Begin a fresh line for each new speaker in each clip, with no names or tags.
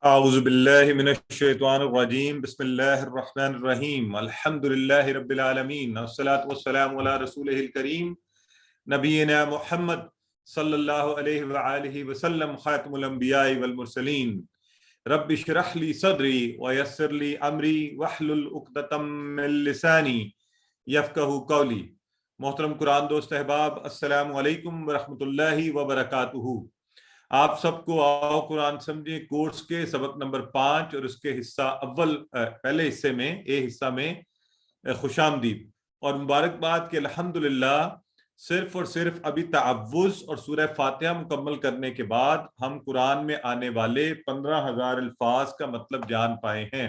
أعوذ بالله من الشيطان الرجيم بسم الله الرحمن الرحيم الحمد لله رب العالمين والصلاة والسلام على رسوله الكريم نبينا محمد صلى الله عليه وآله وسلم خاتم الأنبياء والمرسلين رب اشرح لي صدري ويسر لي أمري واحلل عقدة من لساني يفقهوا قولي. محترم قرآن دوست احباب، السلام علیکم ورحمۃ اللہ وبرکاتہ. آپ سب کو آؤ قرآن سمجھیں کورس کے سبق نمبر 5 اور اس کے حصہ اول پہلے حصے میں حصہ میں خوش آمدید اور مبارکباد کہ الحمدللہ صرف اور صرف ابھی تعوذ اور سورہ فاتحہ مکمل کرنے کے بعد ہم قرآن میں آنے والے 15,000 الفاظ کا مطلب جان پائے ہیں.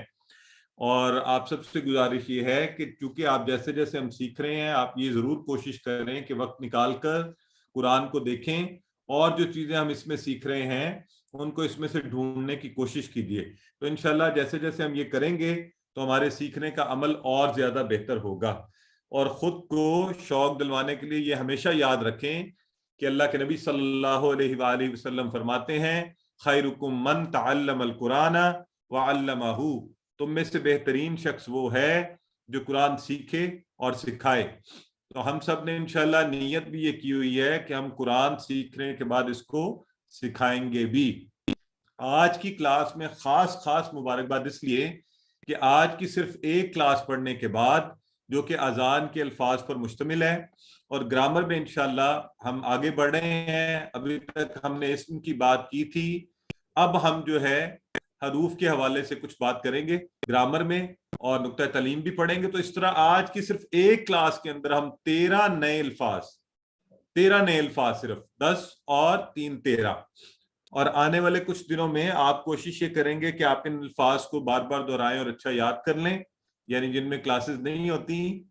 اور آپ سب سے گزارش یہ ہے کہ چونکہ آپ جیسے جیسے ہم سیکھ رہے ہیں آپ یہ ضرور کوشش کریں کہ وقت نکال کر قرآن کو دیکھیں اور جو چیزیں ہم اس میں سیکھ رہے ہیں ان کو اس میں سے ڈھونڈنے کی کوشش کیجیے. تو انشاءاللہ جیسے جیسے ہم یہ کریں گے تو ہمارے سیکھنے کا عمل اور زیادہ بہتر ہوگا. اور خود کو شوق دلوانے کے لیے یہ ہمیشہ یاد رکھیں کہ اللہ کے نبی صلی اللہ علیہ وآلہ وسلم فرماتے ہیں خیرکم من تعلم القرآن وعلمہ، تم میں سے بہترین شخص وہ ہے جو قرآن سیکھے اور سکھائے. تو ہم سب نے انشاءاللہ نیت بھی یہ کی ہوئی ہے کہ ہم قرآن سیکھنے کے بعد اس کو سکھائیں گے بھی. آج کی کلاس میں خاص مبارکباد اس لیے کہ آج کی صرف ایک کلاس پڑھنے کے بعد جو کہ اذان کے الفاظ پر مشتمل ہے اور گرامر میں انشاءاللہ ہم آگے بڑھ رہے ہیں. ابھی تک ہم نے اسم کی بات کی تھی، اب ہم جو ہے حروف کے حوالے سے کچھ بات کریں گے گرامر میں اور نقطہ تعلیم بھی پڑھیں گے. تو اس طرح آج کی صرف ایک کلاس کے اندر ہم 13 نئے الفاظ صرف 10 اور 3 13 اور آنے والے کچھ دنوں میں آپ کوشش یہ کریں گے کہ آپ ان الفاظ کو بار بار دہرائیں اور اچھا یاد کر لیں. یعنی جن میں کلاسز نہیں ہوتی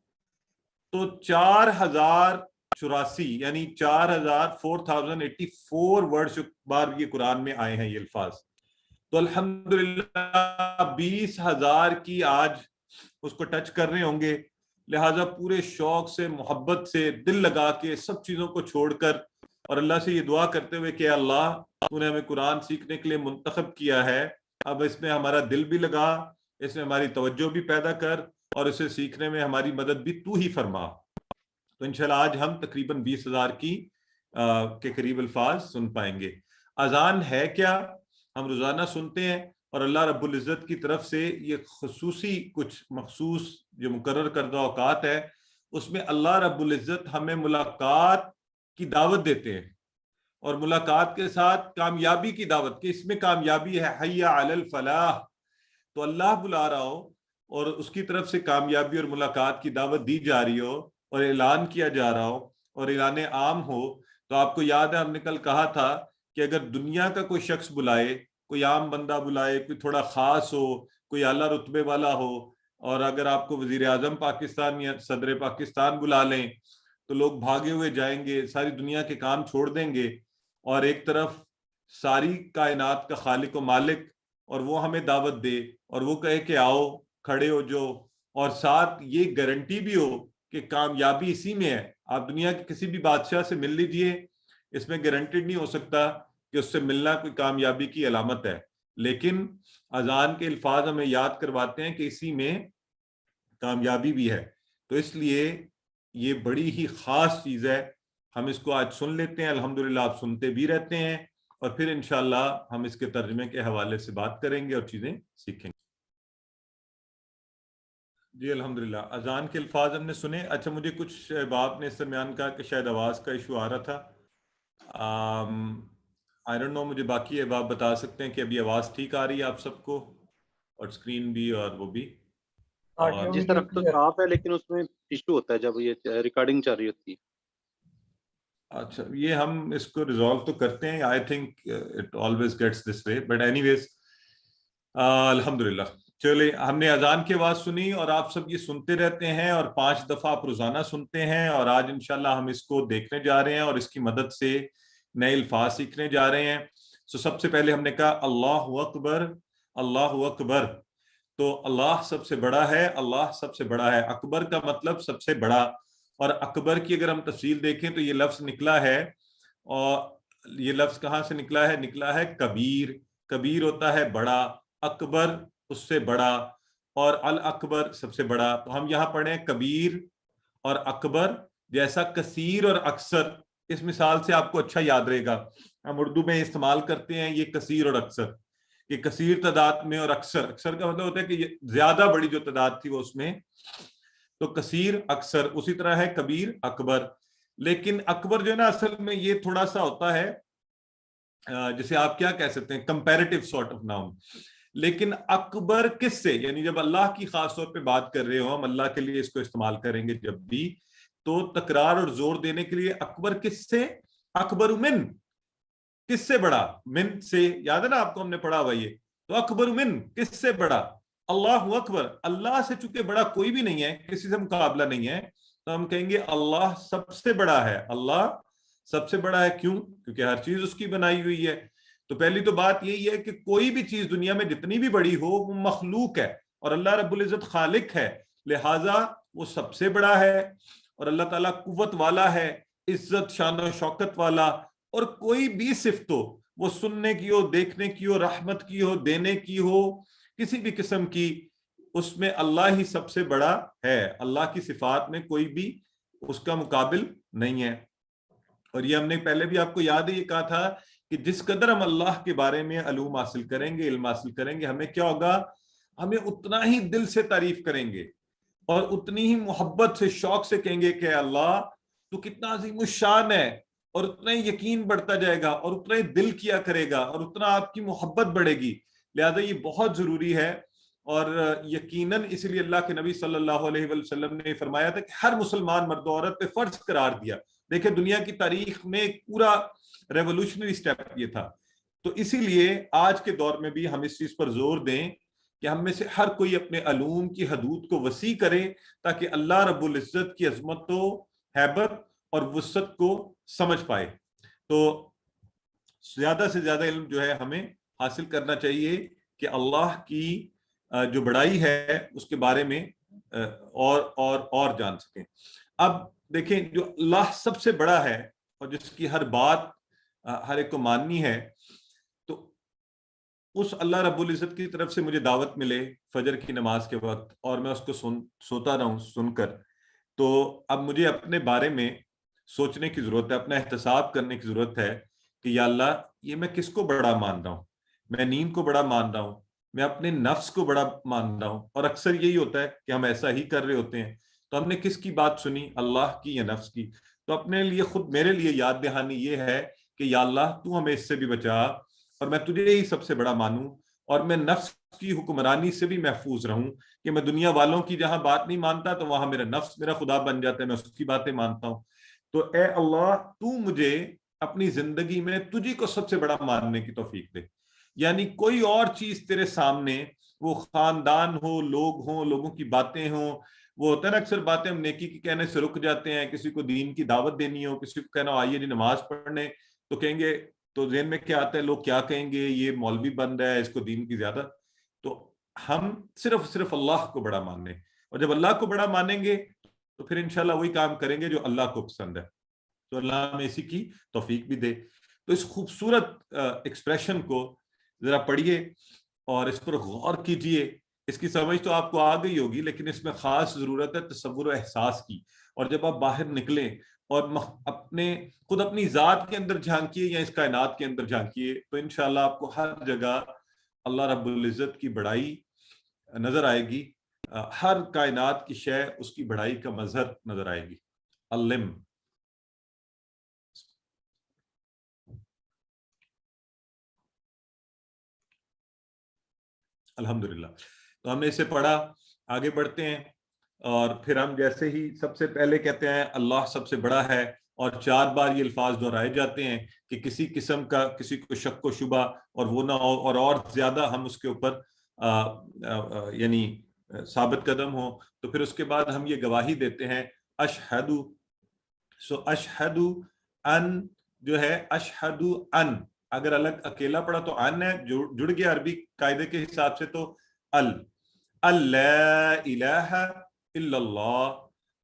تو 4084 یعنی 4084 ورڈز بار یہ قرآن میں آئے ہیں یہ الفاظ. تو الحمدللہ 20,000 کی آج اس کو ٹچ کر رہے ہوں گے. لہٰذا پورے شوق سے محبت سے دل لگا کے سب چیزوں کو چھوڑ کر اور اللہ سے یہ دعا کرتے ہوئے کہ اللہ تو نے ہمیں قرآن سیکھنے کے لیے منتخب کیا ہے، اب اس میں ہمارا دل بھی لگا، اس میں ہماری توجہ بھی پیدا کر اور اسے سیکھنے میں ہماری مدد بھی تو ہی فرما. تو انشاءاللہ آج ہم تقریباً 20,000 کے قریب الفاظ سن پائیں گے. اذان ہے کیا؟ ہم روزانہ سنتے ہیں اور اللہ رب العزت کی طرف سے یہ خصوصی کچھ مخصوص جو مقرر کردہ اوقات ہے اس میں اللہ رب العزت ہمیں ملاقات کی دعوت دیتے ہیں اور ملاقات کے ساتھ کامیابی کی دعوت کہ اس میں کامیابی ہے، حی علی الفلاح. تو اللہ بلا رہا ہو اور اس کی طرف سے کامیابی اور ملاقات کی دعوت دی جا رہی ہو اور اعلان کیا جا رہا ہو اور اعلان عام ہو. تو آپ کو یاد ہے ہم نے کل کہا تھا کہ اگر دنیا کا کوئی شخص بلائے، کوئی عام بندہ بلائے، کوئی تھوڑا خاص ہو، کوئی اعلیٰ رتبے والا ہو، اور اگر آپ کو وزیر اعظم پاکستان یا صدر پاکستان بلا لیں تو لوگ بھاگے ہوئے جائیں گے، ساری دنیا کے کام چھوڑ دیں گے اور ایک طرف ساری کائنات کا خالق و مالک اور وہ ہمیں دعوت دے اور وہ کہے کہ آؤ کھڑے ہو جو، اور ساتھ یہ گارنٹی بھی ہو کہ کامیابی اسی میں ہے. آپ دنیا کے کسی بھی بادشاہ سے مل لیجئے، اس میں گارنٹیڈ نہیں ہو سکتا کہ اس سے ملنا کوئی کامیابی کی علامت ہے، لیکن اذان کے الفاظ ہمیں یاد کرواتے ہیں کہ اسی میں کامیابی بھی ہے. تو اس لیے یہ بڑی ہی خاص چیز ہے. ہم اس کو آج سن لیتے ہیں، الحمدللہ آپ سنتے بھی رہتے ہیں اور پھر انشاءاللہ ہم اس کے ترجمے کے حوالے سے بات کریں گے اور چیزیں سیکھیں گے. جی الحمدللہ اذان کے الفاظ ہم نے سنے. اچھا مجھے کچھ باپ نے اس درمیان کہا کہ شاید آواز کا ایشو آ رہا تھا. آئی ڈونٹ نو، مجھے باقی احباب بتا سکتے ہیں کہ ابھی آواز ٹھیک آ رہی ہے آپ سب کو اور اسکرین بھی اور وہ بھی؟
جس طرف تو صاف ہے لیکن اس میں ایشو ہوتا ہے جب یہ ریکارڈنگ چل رہی ہوتی ہے.
اچھا یہ ہم اس کو ریزالو تو کرتے ہیں، I think it always gets this way, but anyways الحمدللہ. چلے ہم نے اذان کی آواز سنی اور آپ سب یہ سنتے رہتے ہیں اور 5 دفعہ آپ روزانہ سنتے ہیں اور آج انشاءاللہ ہم اس کو دیکھنے جا رہے ہیں اور اس کی مدد سے نئے الفاظ سیکھنے جا رہے ہیں. سب سے پہلے ہم نے کہا اللہ اکبر، اللہ اکبر. تو اللہ سب سے بڑا ہے، اللہ سب سے بڑا ہے. اکبر کا مطلب سب سے بڑا، اور اکبر کی اگر ہم تفصیل دیکھیں تو یہ لفظ نکلا ہے، اور یہ لفظ کہاں سے نکلا ہے؟ نکلا ہے کبیر. کبیر ہوتا ہے بڑا، اکبر اس سے بڑا، اور الاکبر سب سے بڑا. تو ہم یہاں پڑھیں کبیر اور اکبر، جیسا کثیر اور اکثر. اس مثال سے آپ کو اچھا یاد رہے گا. ہم اردو میں استعمال کرتے ہیں یہ کثیر اور اکثر، کہ کثیر تعداد میں اور اکثر کا مطلب ہوتا ہے کہ یہ زیادہ بڑی جو تعداد تھی وہ اس میں. تو کثیر اکثر، اسی طرح ہے کبیر اکبر. لیکن اکبر جو ہے نا اصل میں یہ تھوڑا سا ہوتا ہے جسے آپ کیا کہہ سکتے ہیں، کمپیریٹیو سارٹ آف ناؤن. لیکن اکبر کس سے، یعنی جب اللہ کی خاص طور پہ بات کر رہے ہو ہم، اللہ کے لیے اس کو استعمال کریں گے جب بھی، تو تکرار اور زور دینے کے لیے اکبر کس سے، اکبر من، کس سے بڑا، من سے، یاد ہے نا آپ کو ہم نے پڑھا ہوا یہ. تو اکبر من کس سے بڑا، اللہ اکبر، اللہ سے چونکہ بڑا کوئی بھی نہیں ہے، کسی سے مقابلہ نہیں ہے، تو ہم کہیں گے اللہ سب سے بڑا ہے. اللہ سب سے بڑا ہے، کیوں؟ کیونکہ ہر چیز اس کی بنائی ہوئی ہے. تو پہلی تو بات یہی ہے کہ کوئی بھی چیز دنیا میں جتنی بھی بڑی ہو وہ مخلوق ہے، اور اللہ رب العزت خالق ہے، لہٰذا وہ سب سے بڑا ہے. اور اللہ تعالیٰ قوت والا ہے، عزت شان و شوکت والا. اور کوئی بھی صفت ہو، وہ سننے کی ہو، دیکھنے کی ہو، رحمت کی ہو، دینے کی ہو، کسی بھی قسم کی، اس میں اللہ ہی سب سے بڑا ہے. اللہ کی صفات میں کوئی بھی اس کا مقابل نہیں ہے. اور یہ ہم نے پہلے بھی آپ کو یاد ہے یہ کہا تھا کہ جس قدر ہم اللہ کے بارے میں علوم حاصل کریں گے، علم حاصل کریں گے، ہمیں کیا ہوگا، ہمیں اتنا ہی دل سے تعریف کریں گے اور اتنی ہی محبت سے، شوق سے کہیں گے کہ اللہ تو کتنا عظیم الشان ہے. اور اتنا ہی یقین بڑھتا جائے گا اور اتنا ہی دل کیا کرے گا اور اتنا آپ کی محبت بڑھے گی. لہذا یہ بہت ضروری ہے. اور یقیناً اس لیے اللہ کے نبی صلی اللہ علیہ وسلم نے فرمایا تھا کہ ہر مسلمان مرد و عورت پہ فرض قرار دیا. دیکھیں دنیا کی تاریخ میں ایک پورا ریولوشنری سٹیپ یہ تھا. تو اسی لیے آج کے دور میں بھی ہم اس چیز پر زور دیں کہ ہم میں سے ہر کوئی اپنے علوم کی حدود کو وسیع کرے تاکہ اللہ رب العزت کی عظمت و ہیبت اور وسعت کو سمجھ پائے. تو زیادہ سے زیادہ علم جو ہے ہمیں حاصل کرنا چاہیے کہ اللہ کی جو بڑائی ہے اس کے بارے میں اور جان سکیں. اب دیکھیں جو اللہ سب سے بڑا ہے اور جس کی ہر بات ہر ایک کو ماننی ہے، تو اس اللہ رب العزت کی طرف سے مجھے دعوت ملے فجر کی نماز کے وقت اور میں اس کو سوتا رہوں سن کر، تو اب مجھے اپنے بارے میں سوچنے کی ضرورت ہے، اپنا احتساب کرنے کی ضرورت ہے کہ یا اللہ یہ میں کس کو بڑا مان رہا ہوں. میں نیند کو بڑا مان رہا ہوں، میں اپنے نفس کو بڑا مان رہا ہوں. اور اکثر یہی ہوتا ہے کہ ہم ایسا ہی کر رہے ہوتے ہیں. تو ہم نے کس کی بات سنی، اللہ کی یا نفس کی؟ تو اپنے لیے خود میرے لیے یاد دہانی یہ ہے کہ یا اللہ تو ہمیں اس سے بھی بچا اور میں تجھے ہی سب سے بڑا مانوں، اور میں نفس کی حکمرانی سے بھی محفوظ رہوں کہ میں دنیا والوں کی جہاں بات نہیں مانتا تو وہاں میرا نفس میرا خدا بن جاتا ہے، میں اس کی باتیں مانتا ہوں. تو اے اللہ تو مجھے اپنی زندگی میں تجھی کو سب سے بڑا ماننے کی توفیق دے. یعنی کوئی اور چیز تیرے سامنے، وہ خاندان ہو، لوگ ہوں، لوگوں کی باتیں ہوں، وہ ہوتا ہے نا اکثر باتیں ہم نیکی کی کہنے سے رک جاتے ہیں. کسی کو دین کی دعوت دینی ہو، کسی کو کہنا آئیے جی نماز پڑھنے، تو کہیں گے، تو ذہن میں کیا آتا ہے، لوگ کیا کہیں گے، یہ مولوی بن رہا ہے، اس کو دین کی زیادہ. تو ہم صرف اللہ کو بڑا ماننے، اور جب اللہ کو بڑا مانیں گے تو پھر انشاءاللہ وہی کام کریں گے جو اللہ کو پسند ہے. تو اللہ ہمیں اسی کی توفیق بھی دے. تو اس خوبصورت ایکسپریشن کو ذرا پڑھیے اور اس پر غور کیجئے. اس کی سمجھ تو آپ کو آ گئی ہوگی، لیکن اس میں خاص ضرورت ہے تصور و احساس کی. اور جب آپ باہر نکلیں اور خود اپنی ذات کے اندر جھانکیے یا اس کائنات کے اندر جھانکیے، تو انشاءاللہ آپ کو ہر جگہ اللہ رب العزت کی بڑائی نظر آئے گی. ہر کائنات کی شے اس کی بڑائی کا مظہر نظر آئے گی. علم. الحمدللہ. تو ہم نے اسے پڑھا، آگے بڑھتے ہیں. اور پھر ہم جیسے ہی سب سے پہلے کہتے ہیں اللہ سب سے بڑا ہے، اور 4 بار یہ الفاظ دہرائے جاتے ہیں کہ کسی قسم کا کسی کو شک و شبہ اور وہ نہ ہو، اور زیادہ ہم اس کے اوپر یعنی ثابت قدم ہو. تو پھر اس کے بعد ہم یہ گواہی دیتے ہیں اشہدو. اشہد ان جو ہے، اشہد ان اگر الگ اکیلا پڑا تو ان ہے، جڑ گیا عربی قاعدے کے حساب سے تو اللہ الہ الا اللہ.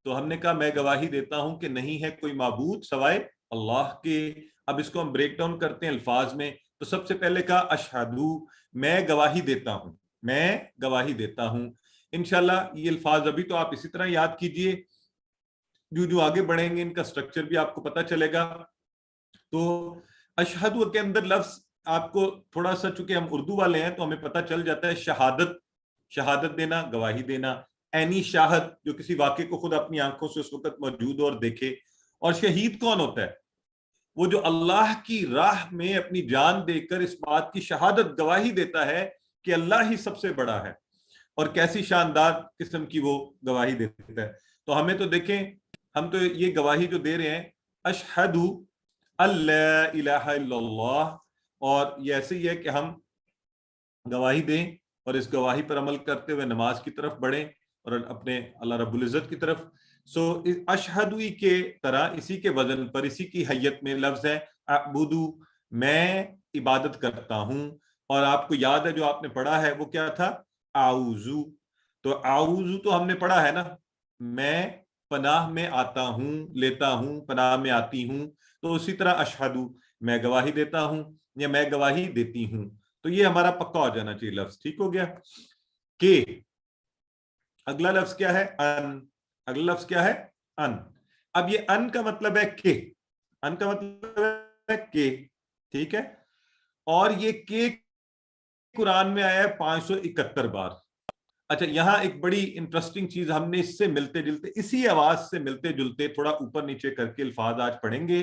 تو ہم نے کہا میں گواہی دیتا ہوں کہ نہیں ہے کوئی معبود سوائے اللہ کے. اب اس کو ہم بریک ڈاؤن کرتے ہیں الفاظ میں تو سب سے پہلے کہا اشہدو، میں گواہی دیتا ہوں، میں گواہی دیتا ہوں. انشاءاللہ یہ الفاظ ابھی تو آپ اسی طرح یاد کیجئے، جو آگے بڑھیں گے ان کا سٹرکچر بھی آپ کو پتہ چلے گا. تو اشہدو کے اندر لفظ آپ کو تھوڑا سا، چونکہ ہم اردو والے ہیں تو ہمیں پتہ چل جاتا ہے شہادت، شہادت دینا، گواہی دینا. عینی شاہد، جو کسی واقعے کو خود اپنی آنکھوں سے اس وقت موجود اور دیکھے. اور شہید کون ہوتا ہے؟ وہ جو اللہ کی راہ میں اپنی جان دے کر اس بات کی شہادت، گواہی دیتا ہے کہ اللہ ہی سب سے بڑا ہے. اور کیسی شاندار قسم کی وہ گواہی دیتا ہے. تو ہمیں تو دیکھیں، ہم تو یہ گواہی جو دے رہے ہیں اشہدو اللہ الہ الا اللہ، اور یہ ایسے ہی ہے کہ ہم گواہی دیں اور اس گواہی پر عمل کرتے ہوئے نماز کی طرف بڑھیں اور اپنے اللہ رب العزت کی طرف. سو اشہدوی کے طرح اسی کے وزن پر، اسی کی حیت میں لفظ ہے اعبدو، میں عبادت کرتا ہوں. اور آپ کو یاد ہے جو آپ نے پڑھا ہے وہ کیا تھا؟ اعوذو. تو اعوذو تو ہم نے پڑھا ہے نا، میں پناہ میں آتا ہوں، لیتا ہوں، پناہ میں آتی ہوں. تو اسی طرح اشہدو، میں گواہی دیتا ہوں یا میں گواہی دیتی ہوں. تو یہ ہمارا پکا ہو جانا چاہیے لفظ. ٹھیک ہو گیا؟ کہ اگلا لفظ کیا ہے؟ ان. اگلا لفظ کیا ہے؟ ان. اب یہ ان کا مطلب ہے کہ، ان کا مطلب ہے کہ، ٹھیک ہے. اور یہ کہ قرآن میں آیا ہے 571 بار. اچھا، یہاں ایک بڑی انٹرسٹنگ چیز ہم نے اس سے ملتے جلتے، اسی آواز سے ملتے جلتے تھوڑا اوپر نیچے کر کے الفاظ آج پڑھیں گے،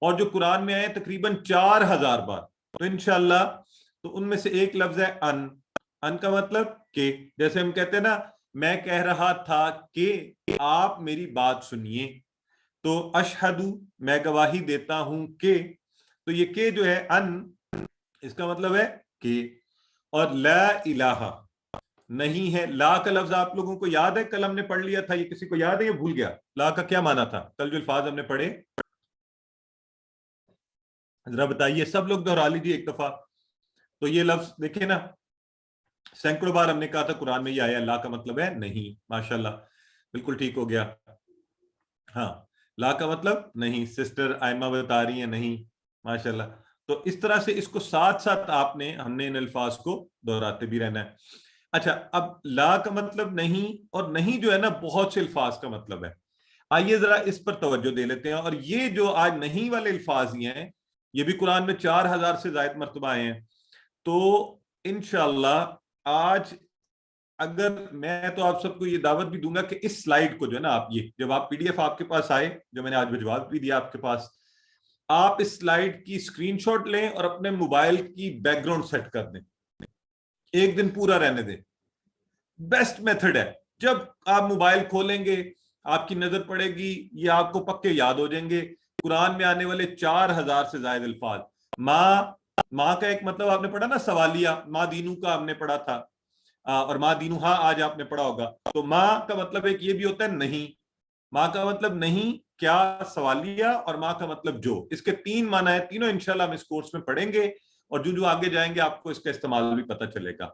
اور جو قرآن میں آئے تقریباً 4000 بار. تو انشاءاللہ تو ان میں سے ایک لفظ ہے ان. ان کا مطلب کہ، جیسے ہم کہتے ہیں نا میں کہہ رہا تھا کہ آپ میری بات سنیے. تو اشہدو، میں گواہی دیتا ہوں کہ، تو یہ کہ جو ہے ان، اس کا مطلب ہے کہ. اور لا الہ، نہیں ہے. لا کا لفظ آپ لوگوں کو یاد ہے؟ کل ہم نے پڑھ لیا تھا، یہ کسی کو یاد ہے؟ یہ بھول گیا. لا کا کیا معنی تھا کل جو الفاظ ہم نے پڑھے؟ ذرا بتائیے، سب لوگ دہرا لیجیے ایک دفعہ. تو یہ لفظ دیکھیں نا، سینکڑوں بار ہم نے کہا تھا قرآن میں یہ آیا. لا کا مطلب ہے نہیں. ماشاءاللہ، بالکل ٹھیک ہو گیا. ہاں، لا کا مطلب نہیں. سسٹر آئمہ بتا رہی ہیں نہیں. ماشاءاللہ. تو اس طرح سے اس کو ساتھ ساتھ آپ نے، ہم نے ان الفاظ کو دہراتے بھی رہنا ہے. اچھا، اب لا کا مطلب نہیں، اور نہیں جو ہے نا بہت سے الفاظ کا مطلب ہے. آئیے ذرا اس پر توجہ دے لیتے ہیں. اور یہ جو آج نہیں والے الفاظ ہی ہیں، یہ بھی قرآن میں 4000 سے زائد مرتبہ آئے ہیں. تو انشاءاللہ آج اگر میں تو آپ سب کو یہ دعوت بھی دوں گا کہ اس سلائیڈ کو جو ہے نا، آپ یہ جب آپ پی ڈی ایف آپ کے پاس آئے، جو میں نے آج بھجوا بھی دیا آپ کے پاس، آپ اس سلائیڈ کی اسکرین شاٹ لیں اور اپنے موبائل کی بیک گراؤنڈ سیٹ کر دیں. ایک دن پورا رہنے دیں. بیسٹ میتھڈ ہے. جب آپ موبائل کھولیں گے، آپ کی نظر پڑے گی، یہ آپ کو پکے یاد ہو جائیں گے. قرآن میں آنے والے 4000 سے زائد الفاظ. ماں کا ایک مطلب آپ نے پڑھا نا سوالیہ، ماں دینو کا ہم نے پڑھا تھا، اور ماں دینو ہاں آج آپ نے پڑھا ہوگا. تو ماں کا مطلب ایک یہ بھی ہوتا ہے نہیں. ماں کا مطلب نہیں کیا سوالیہ، اور ماں کا مطلب جو. اس کے 3 معنی ہیں. تینوں انشاءاللہ ہم اس کورس میں پڑھیں گے، اور جو آگے جائیں گے آپ کو اس کا استعمال بھی پتہ چلے گا.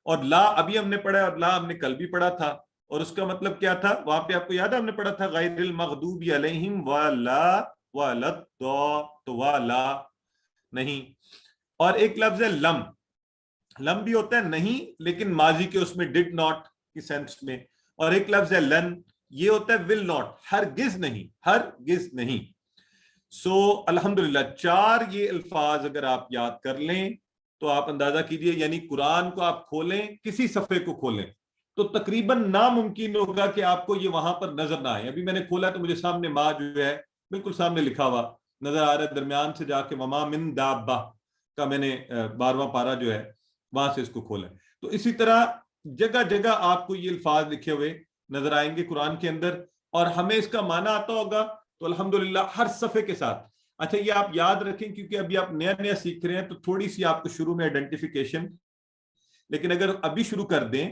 اور لا ابھی ہم نے پڑھا ہے، اور لا ہم نے کل بھی پڑھا تھا. اور اس کا مطلب کیا تھا وہاں پہ؟ آپ کو یاد ہے ہم نے پڑھا تھا غیر المغضوب علیہم ولا ولد، تو ولا نہیں. اور ایک لفظ ہے لم. لم بھی ہوتا ہے نہیں، لیکن ماضی کے اس میں ڈڈ ناٹ کی سینس میں. اور ایک لفظ ہے لن، یہ ہوتا ہے ول ناٹ، ہرگز نہیں، ہرگز نہیں. سو الحمدللہ 4 یہ الفاظ اگر آپ یاد کر لیں تو آپ اندازہ کیجئے، یعنی قرآن کو آپ کھولیں، کسی صفحے کو کھولیں تو تقریباً ناممکن ہوگا کہ آپ کو یہ وہاں پر نظر نہ آئے. ابھی میں نے کھولا تو مجھے سامنے ماں جو ہے بالکل سامنے لکھا ہوا نظر آ رہا ہے. درمیان سے جا کے وما من دابہ کا میں نے 12واں پارہ جو ہے وہاں سے اس کو کھولا. تو اسی طرح جگہ جگہ آپ کو یہ الفاظ لکھے ہوئے نظر آئیں گے قرآن کے اندر، اور ہمیں اس کا معنی آتا ہوگا تو الحمدللہ ہر صفحے کے ساتھ. اچھا، یہ آپ یاد رکھیں کیونکہ ابھی آپ نیا نیا سیکھ رہے ہیں تو تھوڑی سی آپ کو شروع میں آئیڈینٹیفیکیشن، لیکن اگر ابھی شروع کر دیں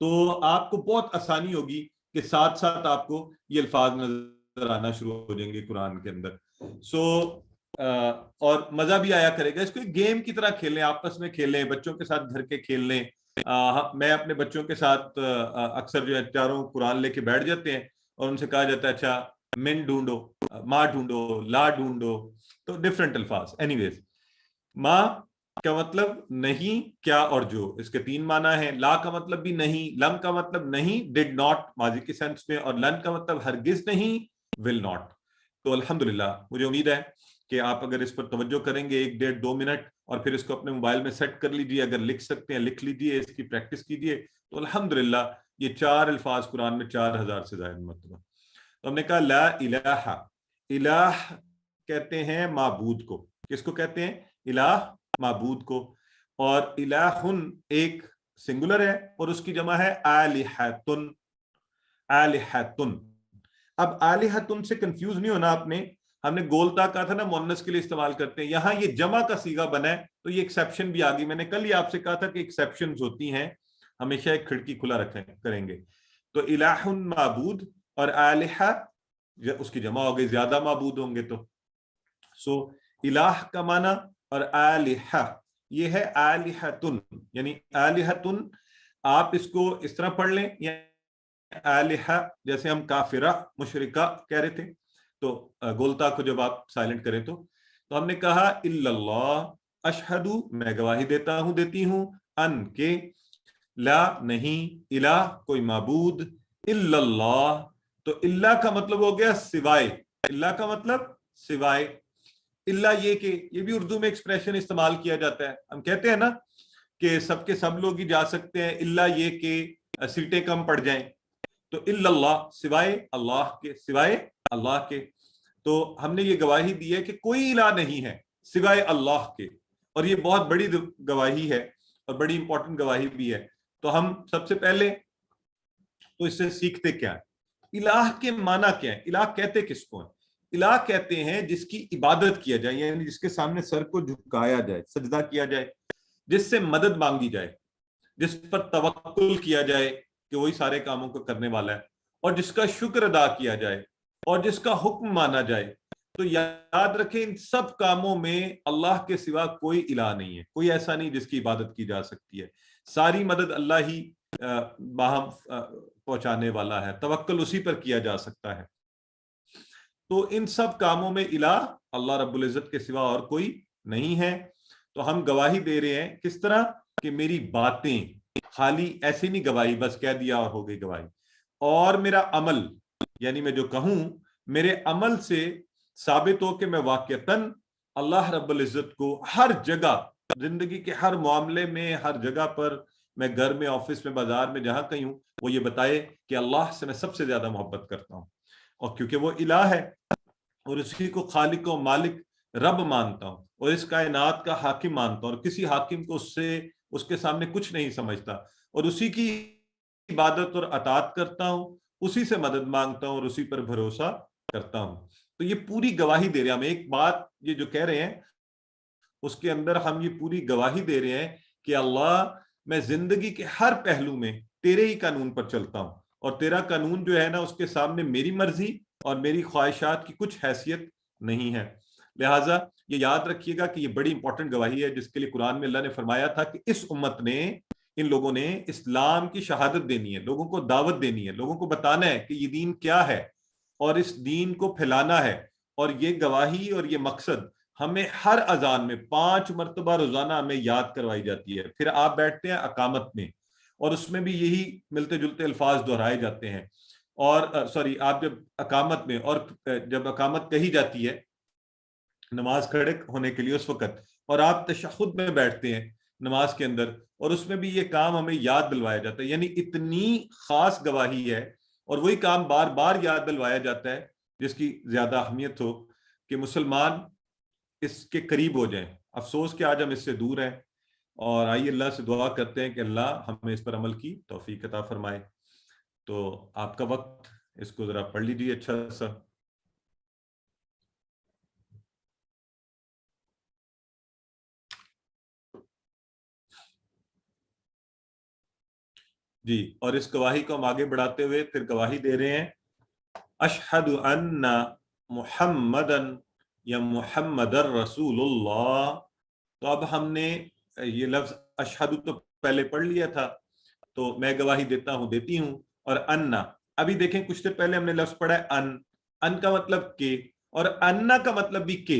تو آپ کو بہت آسانی ہوگی کہ ساتھ ساتھ آپ کو یہ الفاظ نظر آنا شروع ہو جائیں گے قرآن کے اندر. سو اور مزہ بھی آیا کرے گا. اس کو ایک گیم کی طرح کھیلیں، آپس میں کھیلیں، بچوں کے ساتھ گھر کے کھیل لیں. میں اپنے بچوں کے ساتھ اکثر جو ہے چاروں قرآن لے کے بیٹھ جاتے ہیں اور ان سے کہا جاتا ہے اچھا من ڈھونڈو، ماں ڈھونڈو، لا ڈھونڈو، تو ڈفرنٹ الفاظ. اینی ویز ما کا مطلب نہیں، کیا اور جو، اس کے 3 معنی ہیں. لا کا مطلب بھی نہیں، لم کا مطلب نہیں ڈڈ ناٹ ماضی کے سینس میں، اور لن کا مطلب ہرگز نہیں ول ناٹ. تو الحمدللہ مجھے امید ہے کہ آپ اگر اس پر توجہ کریں گے 1 ڈیڑھ 2 منٹ اور پھر اس کو اپنے موبائل میں سیٹ کر لیجئے، اگر لکھ سکتے ہیں لکھ لیجئے، اس کی پریکٹس کیجئے، تو الحمدللہ یہ 4 الفاظ قرآن میں 4000 سے زائد مرتبہ. تو ہم نے کہا لا الہ، الہ کہتے ہیں معبود کو. کس کو کہتے ہیں؟ الہ، معبود کو. اور الہن ایک سنگولر ہے اور اس کی جمع ہے آلہتن. آلہتن. اب آلہتن سے کنفیوز نہیں ہونا آپ نے، ہم نے گولتا کہا تھا نا مؤنث کے لیے استعمال کرتے ہیں، یہاں یہ جمع کا صیغہ بنا ہے تو یہ ایکسیپشن بھی آ گئی. میں نے کل ہی آپ سے کہا تھا کہ ایکسیپشنز ہوتی ہیں، ہمیشہ ایک کھڑکی کھلا رکھیں کریں گے. تو الہن معبود اور آلہہ اس کی جمع ہو گئی، زیادہ معبود ہوں گے تو. سو الہ کا معنی اور آلہہ یہ ہے آلہتن، یعنی آلہتن آپ اس کو اس طرح پڑھ لیں، آلہہ جیسے ہم کافرہ مشرکہ کہہ رہے تھے تو گولتا کو جب آپ سائلنٹ کریں تو ہم نے کہا الا اللہ، اشہدو میں گواہی دیتا ہوں دیتی ہوں، ان کے لا نہیں، الہ کوئی معبود، الا اللہ. تو اللہ کا مطلب ہو گیا سوائے، اللہ کا مطلب سوائے. اللہ یہ کہ یہ بھی اردو میں ایکسپریشن استعمال کیا جاتا ہے، ہم کہتے ہیں نا کہ سب کے سب لوگ ہی جا سکتے ہیں، اللہ یہ کہ سیٹیں کم پڑ جائیں. تو الا اللہ سوائے اللہ کے، سوائے اللہ کے. تو ہم نے یہ گواہی دی ہے کہ کوئی الہ نہیں ہے سوائے اللہ کے، اور یہ بہت بڑی گواہی ہے اور بڑی امپورٹنٹ گواہی بھی ہے. تو ہم سب سے پہلے تو اس سے سیکھتے کیا ہے؟ الہ کے معنی کیا ہے؟ الہ کہتے کس کو ہیں؟ الہ کہتے ہیں جس کی عبادت کیا جائے، یعنی جس کے سامنے سر کو جھکایا جائے، سجدہ کیا جائے، جس سے مدد مانگی جائے، جس پر توکل کیا جائے کہ وہی سارے کاموں کو کرنے والا ہے، اور جس کا شکر ادا کیا جائے اور جس کا حکم مانا جائے. تو یاد رکھیں ان سب کاموں میں اللہ کے سوا کوئی الہ نہیں ہے، کوئی ایسا نہیں جس کی عبادت کی جا سکتی ہے. ساری مدد اللہ ہی باہم پہنچانے والا ہے، توکل اسی پر کیا جا سکتا ہے. تو ان سب کاموں میں الہ اللہ رب العزت کے سوا اور کوئی نہیں ہے. تو ہم گواہی دے رہے ہیں کس طرح کہ میری باتیں، خالی ایسی نہیں گواہی بس کہہ دیا اور ہو گئی گواہی، اور میرا عمل، یعنی میں جو کہوں میرے عمل سے ثابت ہو کہ میں واقعتاً اللہ رب العزت کو ہر جگہ، زندگی کے ہر معاملے میں، ہر جگہ پر، میں گھر میں، آفس میں، بازار میں، جہاں کہیں ہوں، وہ یہ بتائے کہ اللہ سے میں سب سے زیادہ محبت کرتا ہوں، اور کیونکہ وہ الہ ہے اور اسی کو خالق و مالک رب مانتا ہوں اور اس کائنات کا حاکم مانتا ہوں، اور کسی حاکم کو اس کے سامنے کچھ نہیں سمجھتا، اور اسی کی عبادت اور اطاعت کرتا ہوں، اسی سے مدد مانگتا ہوں اور اسی پر بھروسہ کرتا ہوں. تو یہ پوری گواہی دے رہے ہیں ہم، ایک بات یہ جو کہہ رہے ہیں اس کے اندر ہم یہ پوری گواہی دے رہے ہیں کہ اللہ میں زندگی کے ہر پہلو میں تیرے ہی قانون پر چلتا ہوں، اور تیرا قانون جو ہے نا اس کے سامنے میری مرضی اور میری خواہشات کی کچھ حیثیت نہیں ہے. لہٰذا یہ یاد رکھیے گا کہ یہ بڑی امپورٹنٹ گواہی ہے جس کے لیے قرآن میں اللہ نے فرمایا تھا کہ اس امت نے، ان لوگوں نے اسلام کی شہادت دینی ہے، لوگوں کو دعوت دینی ہے، لوگوں کو بتانا ہے کہ یہ دین کیا ہے اور اس دین کو پھیلانا ہے. اور یہ گواہی اور یہ مقصد ہمیں ہر اذان میں 5 مرتبہ روزانہ ہمیں یاد کروائی جاتی ہے. پھر آپ بیٹھتے ہیں اقامت میں اور اس میں بھی یہی ملتے جلتے الفاظ دہرائے جاتے ہیں، اور آپ جب اقامت میں، اور جب اقامت کہی جاتی ہے نماز کھڑے ہونے کے لیے اس وقت، اور آپ تشہد میں بیٹھتے ہیں نماز کے اندر، اور اس میں بھی یہ کام ہمیں یاد دلوایا جاتا ہے. یعنی اتنی خاص گواہی ہے اور وہی کام بار بار یاد دلوایا جاتا ہے جس کی زیادہ اہمیت ہو کہ مسلمان اس کے قریب ہو جائیں. افسوس کہ آج ہم اس سے دور ہیں، اور آئیے اللہ سے دعا کرتے ہیں کہ اللہ ہمیں اس پر عمل کی توفیق عطا فرمائے. تو آپ کا وقت، اس کو ذرا پڑھ لیجیے اچھا سا. جی، اور اس گواہی کو ہم آگے بڑھاتے ہوئے پھر گواہی دے رہے ہیں اشہد ان محمدن یا محمد الرسول اللہ. تو اب ہم نے یہ لفظ اشہد تو پہلے پڑھ لیا تھا، تو میں گواہی دیتا ہوں دیتی ہوں، اور انا ابھی دیکھیں کچھ دیر پہلے ہم نے لفظ پڑھا ہے ان کا مطلب کہ، اور انا کا مطلب بھی کہ.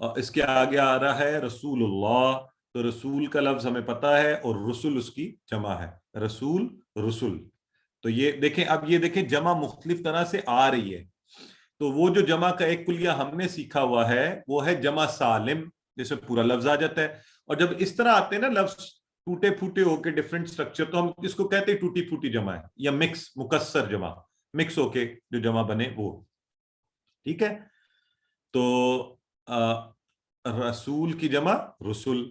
اور اس کے آگے آ رہا ہے رسول اللہ، تو رسول کا لفظ ہمیں پتہ ہے اور رسول اس کی جمع ہے، رسول رسول. تو یہ دیکھیں، اب یہ دیکھیں جمع مختلف طرح سے آ رہی ہے. تو وہ جو جمع کا ایک کلیہ ہم نے سیکھا ہوا ہے وہ ہے جمع سالم، جس میں پورا لفظ آ جاتا ہے. اور جب اس طرح آتے ہیں نا لفظ ٹوٹے پھوٹے ہو کے ڈفرینٹ اسٹرکچر، تو ہم اس کو کہتے ہیں ٹوٹی پھوٹی جمع ہے، یا مکس مکسر جمع، مکس ہو کے جو جمع بنے وہ. ٹھیک ہے. تو رسول کی جمع رسول.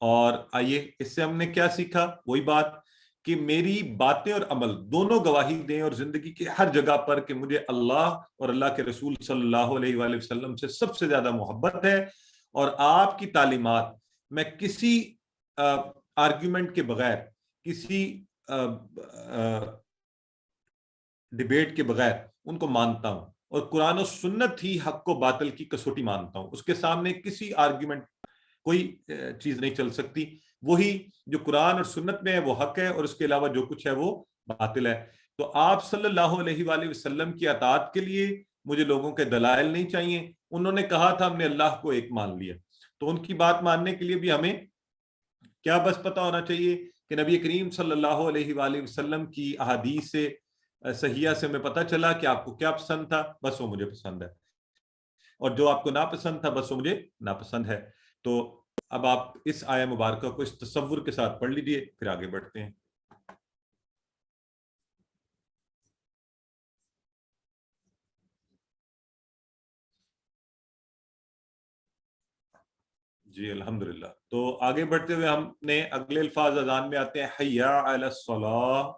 اور آئیے اس سے ہم نے کیا سیکھا، وہی بات کہ میری باتیں اور عمل دونوں گواہی دیں اور زندگی کے ہر جگہ پر کہ مجھے اللہ اور اللہ کے رسول صلی اللہ علیہ وآلہ وسلم سے سب سے زیادہ محبت ہے، اور آپ کی تعلیمات میں کسی آرگیومنٹ کے بغیر، کسی ڈیبیٹ کے بغیر ان کو مانتا ہوں، اور قرآن و سنت ہی حق کو باطل کی کسوٹی مانتا ہوں. اس کے سامنے کسی آرگیومنٹ کوئی چیز نہیں چل سکتی. وہی جو قرآن اور سنت میں ہے وہ حق ہے، اور اس کے علاوہ جو کچھ ہے وہ باطل ہے. تو آپ صلی اللہ علیہ وآلہ وسلم کی اطاعت کے لیے مجھے لوگوں کے دلائل نہیں چاہیے. انہوں نے کہا تھا ہم نے اللہ کو ایک مان لیا، تو ان کی بات ماننے کے لیے بھی ہمیں کیا بس پتہ ہونا چاہیے کہ نبی کریم صلی اللہ علیہ وآلہ وسلم کی احادیث سے صحیحہ سے ہمیں پتہ چلا کہ آپ کو کیا پسند تھا، بس وہ مجھے پسند ہے، اور جو آپ کو ناپسند تھا بس وہ مجھے ناپسند ہے. تو اب آپ اس آیہ مبارکہ کو اس تصور کے ساتھ پڑھ لیجئے، پھر آگے بڑھتے ہیں. جی الحمدللہ. تو آگے بڑھتے ہوئے ہم نے اگلے الفاظ اذان میں آتے ہیں، حیا علی الصلاۃ،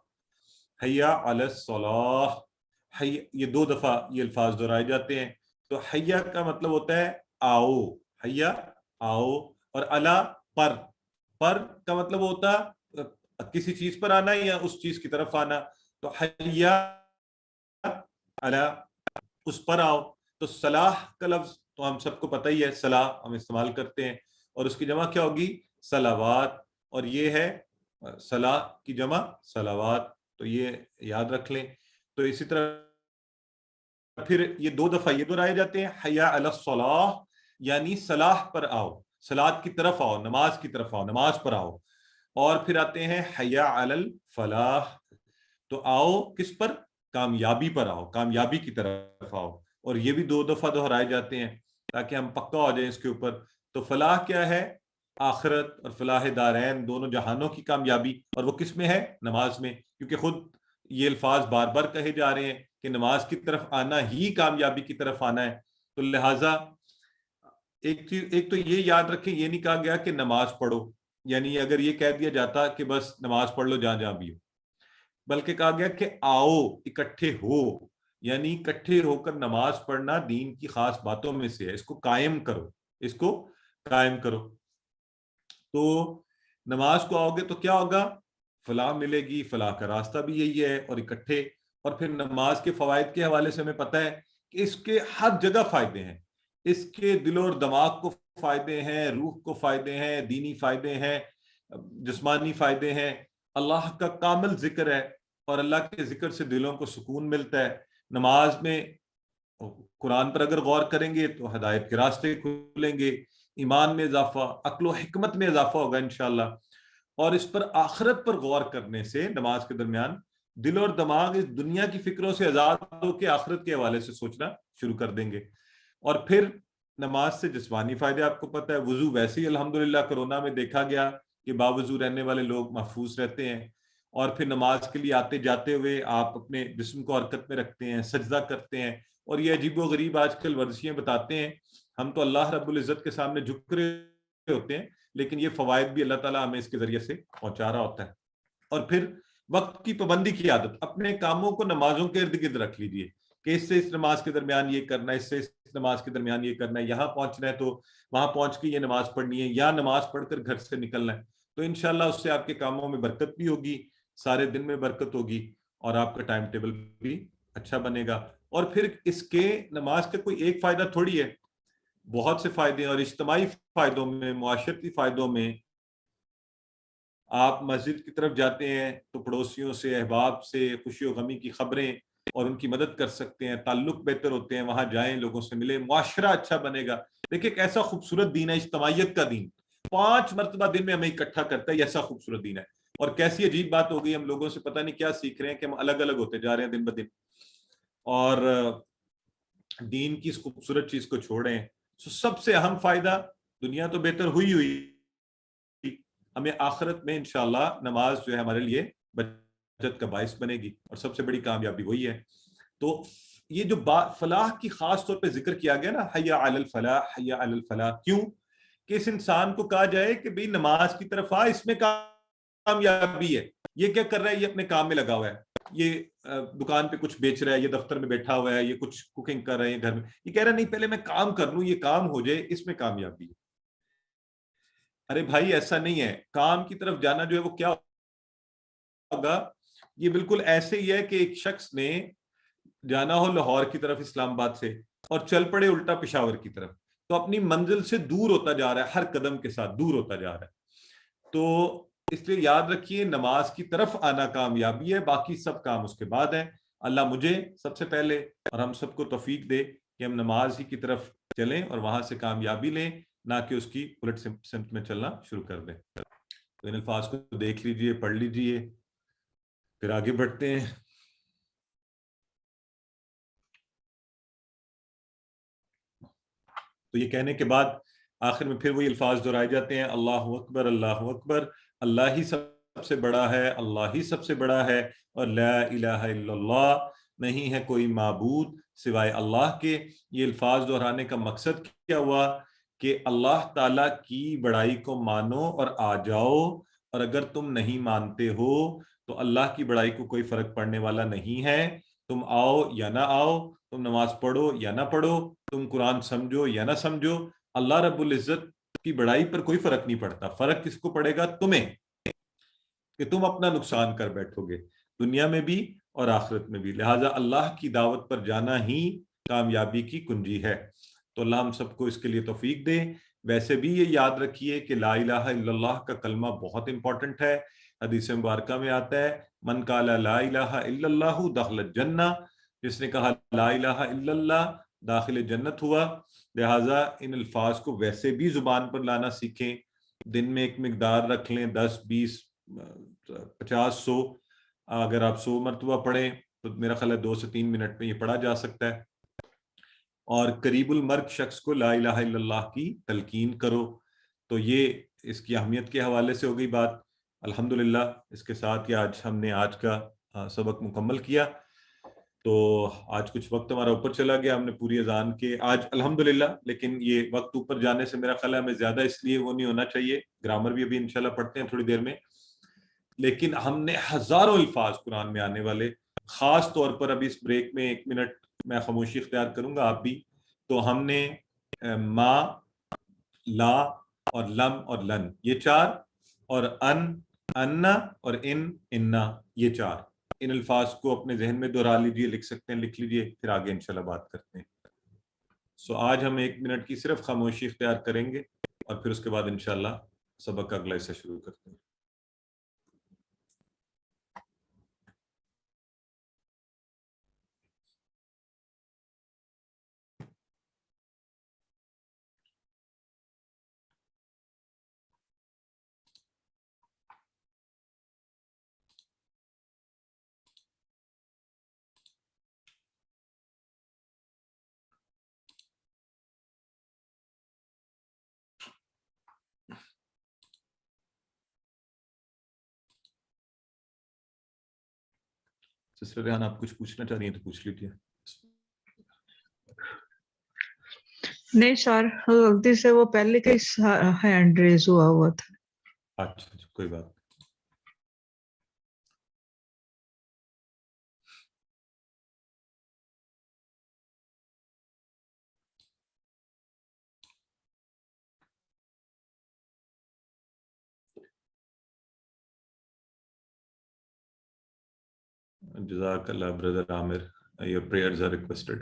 حیا علی الصلاۃ. یہ 2 دفعہ یہ الفاظ دہرائے جاتے ہیں. تو حیا کا مطلب ہوتا ہے آؤ، حیا آؤ، اور علی پر کا مطلب ہوتا کسی چیز پر آنا یا اس چیز کی طرف آنا. تو حیا علی، اس پر آؤ. تو صلاح کا لفظ تو ہم سب کو پتہ ہی ہے، صلاح ہم استعمال کرتے ہیں، اور اس کی جمع کیا ہوگی، صلوات. اور یہ ہے صلاح کی جمع صلوات، تو یہ یاد رکھ لیں. تو اسی طرح پھر یہ 2 دفعہ یہ دہرائے جاتے ہیں، حیا علی الصلاح یعنی صلاح پر آؤ، صلاۃ کی طرف آؤ، نماز کی طرف آؤ، نماز پر آؤ. اور پھر آتے ہیں حیا علی الفلاح، تو آؤ کس پر، کامیابی پر آؤ، کامیابی کی طرف آؤ. اور یہ بھی 2 دفعہ دہرائے جاتے ہیں تاکہ ہم پکا ہو جائیں اس کے اوپر. تو فلاح کیا ہے، آخرت اور فلاح دارین، دونوں جہانوں کی کامیابی، اور وہ کس میں ہے، نماز میں. کیونکہ خود یہ الفاظ بار بار کہے جا رہے ہیں کہ نماز کی طرف آنا ہی کامیابی کی طرف آنا ہے. تو لہٰذا ایک تو یہ یاد رکھیں، یہ نہیں کہا گیا کہ نماز پڑھو، یعنی اگر یہ کہہ دیا جاتا کہ بس نماز پڑھ لو جہاں جہاں بھی ہو، بلکہ کہا گیا کہ آؤ اکٹھے ہو، یعنی اکٹھے ہو کر نماز پڑھنا دین کی خاص باتوں میں سے ہے. اس کو قائم کرو، اس کو قائم کرو. تو نماز کو آؤ گے تو کیا ہوگا، فلاح ملے گی، فلاح کا راستہ بھی یہی ہے، اور اکٹھے. اور پھر نماز کے فوائد کے حوالے سے ہمیں پتہ ہے کہ اس کے ہر جگہ فائدے ہیں. اس کے دل اور دماغ کو فائدے ہیں، روح کو فائدے ہیں، دینی فائدے ہیں، جسمانی فائدے ہیں. اللہ کا کامل ذکر ہے، اور اللہ کے ذکر سے دلوں کو سکون ملتا ہے. نماز میں قرآن پر اگر غور کریں گے تو ہدایت کے راستے کھلیں گے، ایمان میں اضافہ، عقل و حکمت میں اضافہ ہوگا انشاءاللہ. اور اس پر آخرت پر غور کرنے سے نماز کے درمیان دل اور دماغ اس دنیا کی فکروں سے آزاد ہو کے آخرت کے حوالے سے سوچنا شروع کر دیں گے. اور پھر نماز سے جسمانی فائدے آپ کو پتہ ہے. وضو ویسے ہی الحمدللہ کرونا میں دیکھا گیا کہ باوضو رہنے والے لوگ محفوظ رہتے ہیں. اور پھر نماز کے لیے آتے جاتے ہوئے آپ اپنے جسم کو حرکت میں رکھتے ہیں، سجدہ کرتے ہیں. اور یہ عجیب و غریب آج کل ورزشیں بتاتے ہیں، ہم تو اللہ رب العزت کے سامنے جھک رہے ہوتے ہیں، لیکن یہ فوائد بھی اللہ تعالیٰ ہمیں اس کے ذریعے سے پہنچا رہا ہوتا ہے. اور پھر وقت کی پابندی کی عادت، اپنے کاموں کو نمازوں کے ارد گرد رکھ لیجئے کہ اس سے اس نماز کے درمیان یہ کرنا ہے، اس سے اس نماز کے درمیان یہ کرنا ہے، یہاں پہنچنا ہے تو وہاں پہنچ کے یہ نماز پڑھنی ہے، یا نماز پڑھ کر گھر سے نکلنا ہے. تو انشاءاللہ اس سے آپ کے کاموں میں برکت بھی ہوگی، سارے دن میں برکت ہوگی، اور آپ کا ٹائم ٹیبل بھی اچھا بنے گا. اور پھر اس کے نماز کا کوئی ایک فائدہ تھوڑی ہے، بہت سے فائدے ہیں. اور اجتماعی فائدوں میں، معاشرتی فائدوں میں، آپ مسجد کی طرف جاتے ہیں تو پڑوسیوں سے، احباب سے خوشی و غمی کی خبریں اور ان کی مدد کر سکتے ہیں، تعلق بہتر ہوتے ہیں، وہاں جائیں، لوگوں سے ملیں، معاشرہ اچھا بنے گا۔ دیکھیں کیسا خوبصورت دین ہے اجتماعیت کا دین، 5 مرتبہ دن میں ہمیں اکٹھا کرتا ہے، یہ ایسا خوبصورت دین ہے۔ اور کیسی عجیب بات ہو گئی، ہم لوگوں سے پتہ نہیں کیا سیکھ رہے ہیں کہ ہم الگ الگ ہوتے جا رہے ہیں دن بدن، اور دین کی اس خوبصورت چیز کو چھوڑیں۔ سب سے اہم فائدہ، دنیا تو بہتر ہوئی، ہمیں آخرت میں انشاءاللہ نماز جو ہے ہمارے لیے بچت کا باعث بنے گی، اور سب سے بڑی کامیابی وہی ہے۔ تو یہ جو فلاح کی خاص طور پہ ذکر کیا گیا نا، حی علی الفلاح، حی علی الفلاح، کیوں کہ اس انسان کو کہا جائے کہ بھئی نماز کی طرف آ، اس میں کامیابی ہے۔ یہ کیا کر رہا ہے؟ یہ اپنے کام میں لگا ہوا ہے، یہ دکان پہ کچھ بیچ رہا ہے، یہ دفتر میں بیٹھا ہوا ہے، یہ کچھ کوکنگ کر رہے ہیں گھر میں، یہ کہہ رہا ہے نہیں پہلے میں کام کر لوں، یہ کام ہو جائے، اس میں کامیابی ہے۔ ارے بھائی ایسا نہیں ہے، کام کی طرف جانا جو ہے وہ کیا ہوگا، یہ بالکل ایسے ہی ہے کہ ایک شخص نے جانا ہو لاہور کی طرف اسلام آباد سے، اور چل پڑے الٹا پشاور کی طرف، تو اپنی منزل سے دور ہوتا جا رہا ہے، ہر قدم کے ساتھ دور ہوتا جا رہا ہے۔ تو اس لیے یاد رکھیے نماز کی طرف آنا کامیابی ہے، باقی سب کام اس کے بعد ہے۔ اللہ مجھے سب سے پہلے اور ہم سب کو توفیق دے کہ ہم نماز ہی کی طرف چلیں اور وہاں سے کامیابی لیں، نہ کہ اس کی الٹ سمت میں چلنا شروع کر دیں۔ تو ان الفاظ کو دیکھ لیجئے، پڑھ لیجئے، پھر آگے بڑھتے ہیں۔ تو یہ کہنے کے بعد آخر میں پھر وہی الفاظ دہرائے جاتے ہیں، اللہ اکبر، اللہ اکبر، اللہ ہی سب سے بڑا ہے، اللہ ہی سب سے بڑا ہے، اور لا الہ الا اللہ، نہیں ہے کوئی معبود سوائے اللہ کے۔ یہ الفاظ دہرانے کا مقصد کیا ہوا کہ اللہ تعالیٰ کی بڑائی کو مانو اور آ جاؤ، اور اگر تم نہیں مانتے ہو تو اللہ کی بڑائی کو کوئی فرق پڑنے والا نہیں ہے، تم آؤ یا نہ آؤ، تم نماز پڑھو یا نہ پڑھو، تم قرآن سمجھو یا نہ سمجھو، اللہ رب العزت کی بڑائی پر کوئی فرق نہیں پڑتا۔ فرق کس کو پڑے گا؟ تمہیں، کہ تم اپنا نقصان کر بیٹھو گے دنیا میں بھی اور آخرت میں بھی۔ لہٰذا اللہ کی دعوت پر جانا ہی کامیابی کی کنجی ہے۔ تو اللہ ہم سب کو اس کے لیے توفیق دے۔ ویسے بھی یہ یاد رکھیے کہ لا الہ الا اللہ کا کلمہ بہت امپورٹنٹ ہے، حدیث مبارکہ میں آتا ہے من قال لا الہ الا اللہ دخل الجنہ، جس نے کہا لا الہ الا اللہ داخل جنت ہوا۔ لہٰذا ان الفاظ کو ویسے بھی زبان پر لانا سیکھیں، دن میں ایک مقدار رکھ لیں، 10 20 50 100، اگر آپ 100 مرتبہ پڑھیں تو میرا خیال ہے 2 سے 3 منٹ میں یہ پڑھا جا سکتا ہے۔ اور قریب المرگ شخص کو لا الہ الا اللہ کی تلقین کرو۔ تو یہ اس کی اہمیت کے حوالے سے ہو گئی بات۔ الحمدللہ اس کے ساتھ یہ ہم نے آج کا سبق مکمل کیا۔ تو آج کچھ وقت ہمارا اوپر چلا گیا، ہم نے پوری اذان کے آج الحمدللہ، لیکن یہ وقت اوپر جانے سے میرا خیال ہے ہمیں زیادہ اس لیے وہ نہیں ہونا چاہیے، گرامر بھی ابھی انشاءاللہ پڑھتے ہیں تھوڑی دیر میں، لیکن ہم نے ہزاروں الفاظ قرآن میں آنے والے، خاص طور پر ابھی اس بریک میں 1 منٹ میں خاموشی اختیار کروں گا، آپ بھی، تو ہم نے ما، لا اور لم اور لن، یہ 4، اور انا اور انا، یہ 4، ان الفاظ کو اپنے ذہن میں دہرا لیجئے، لکھ سکتے ہیں لکھ لیجئے، پھر آگے انشاءاللہ بات کرتے ہیں۔ آج ہم 1 منٹ کی صرف خاموشی اختیار کریں گے، اور پھر اس کے بعد انشاءاللہ سبق کا اگلا حصہ شروع کرتے ہیں۔ سسٹر ریحان آپ کچھ پوچھنا چاہ رہی ہیں تو پوچھ لیجیے۔
نہیں سر، غلطی سے وہ پہلے کا ہینڈ ریز ہوا تھا۔
اچھا کوئی بات نہیں۔ جزاک اللہ brother Aamir, your prayers are requested۔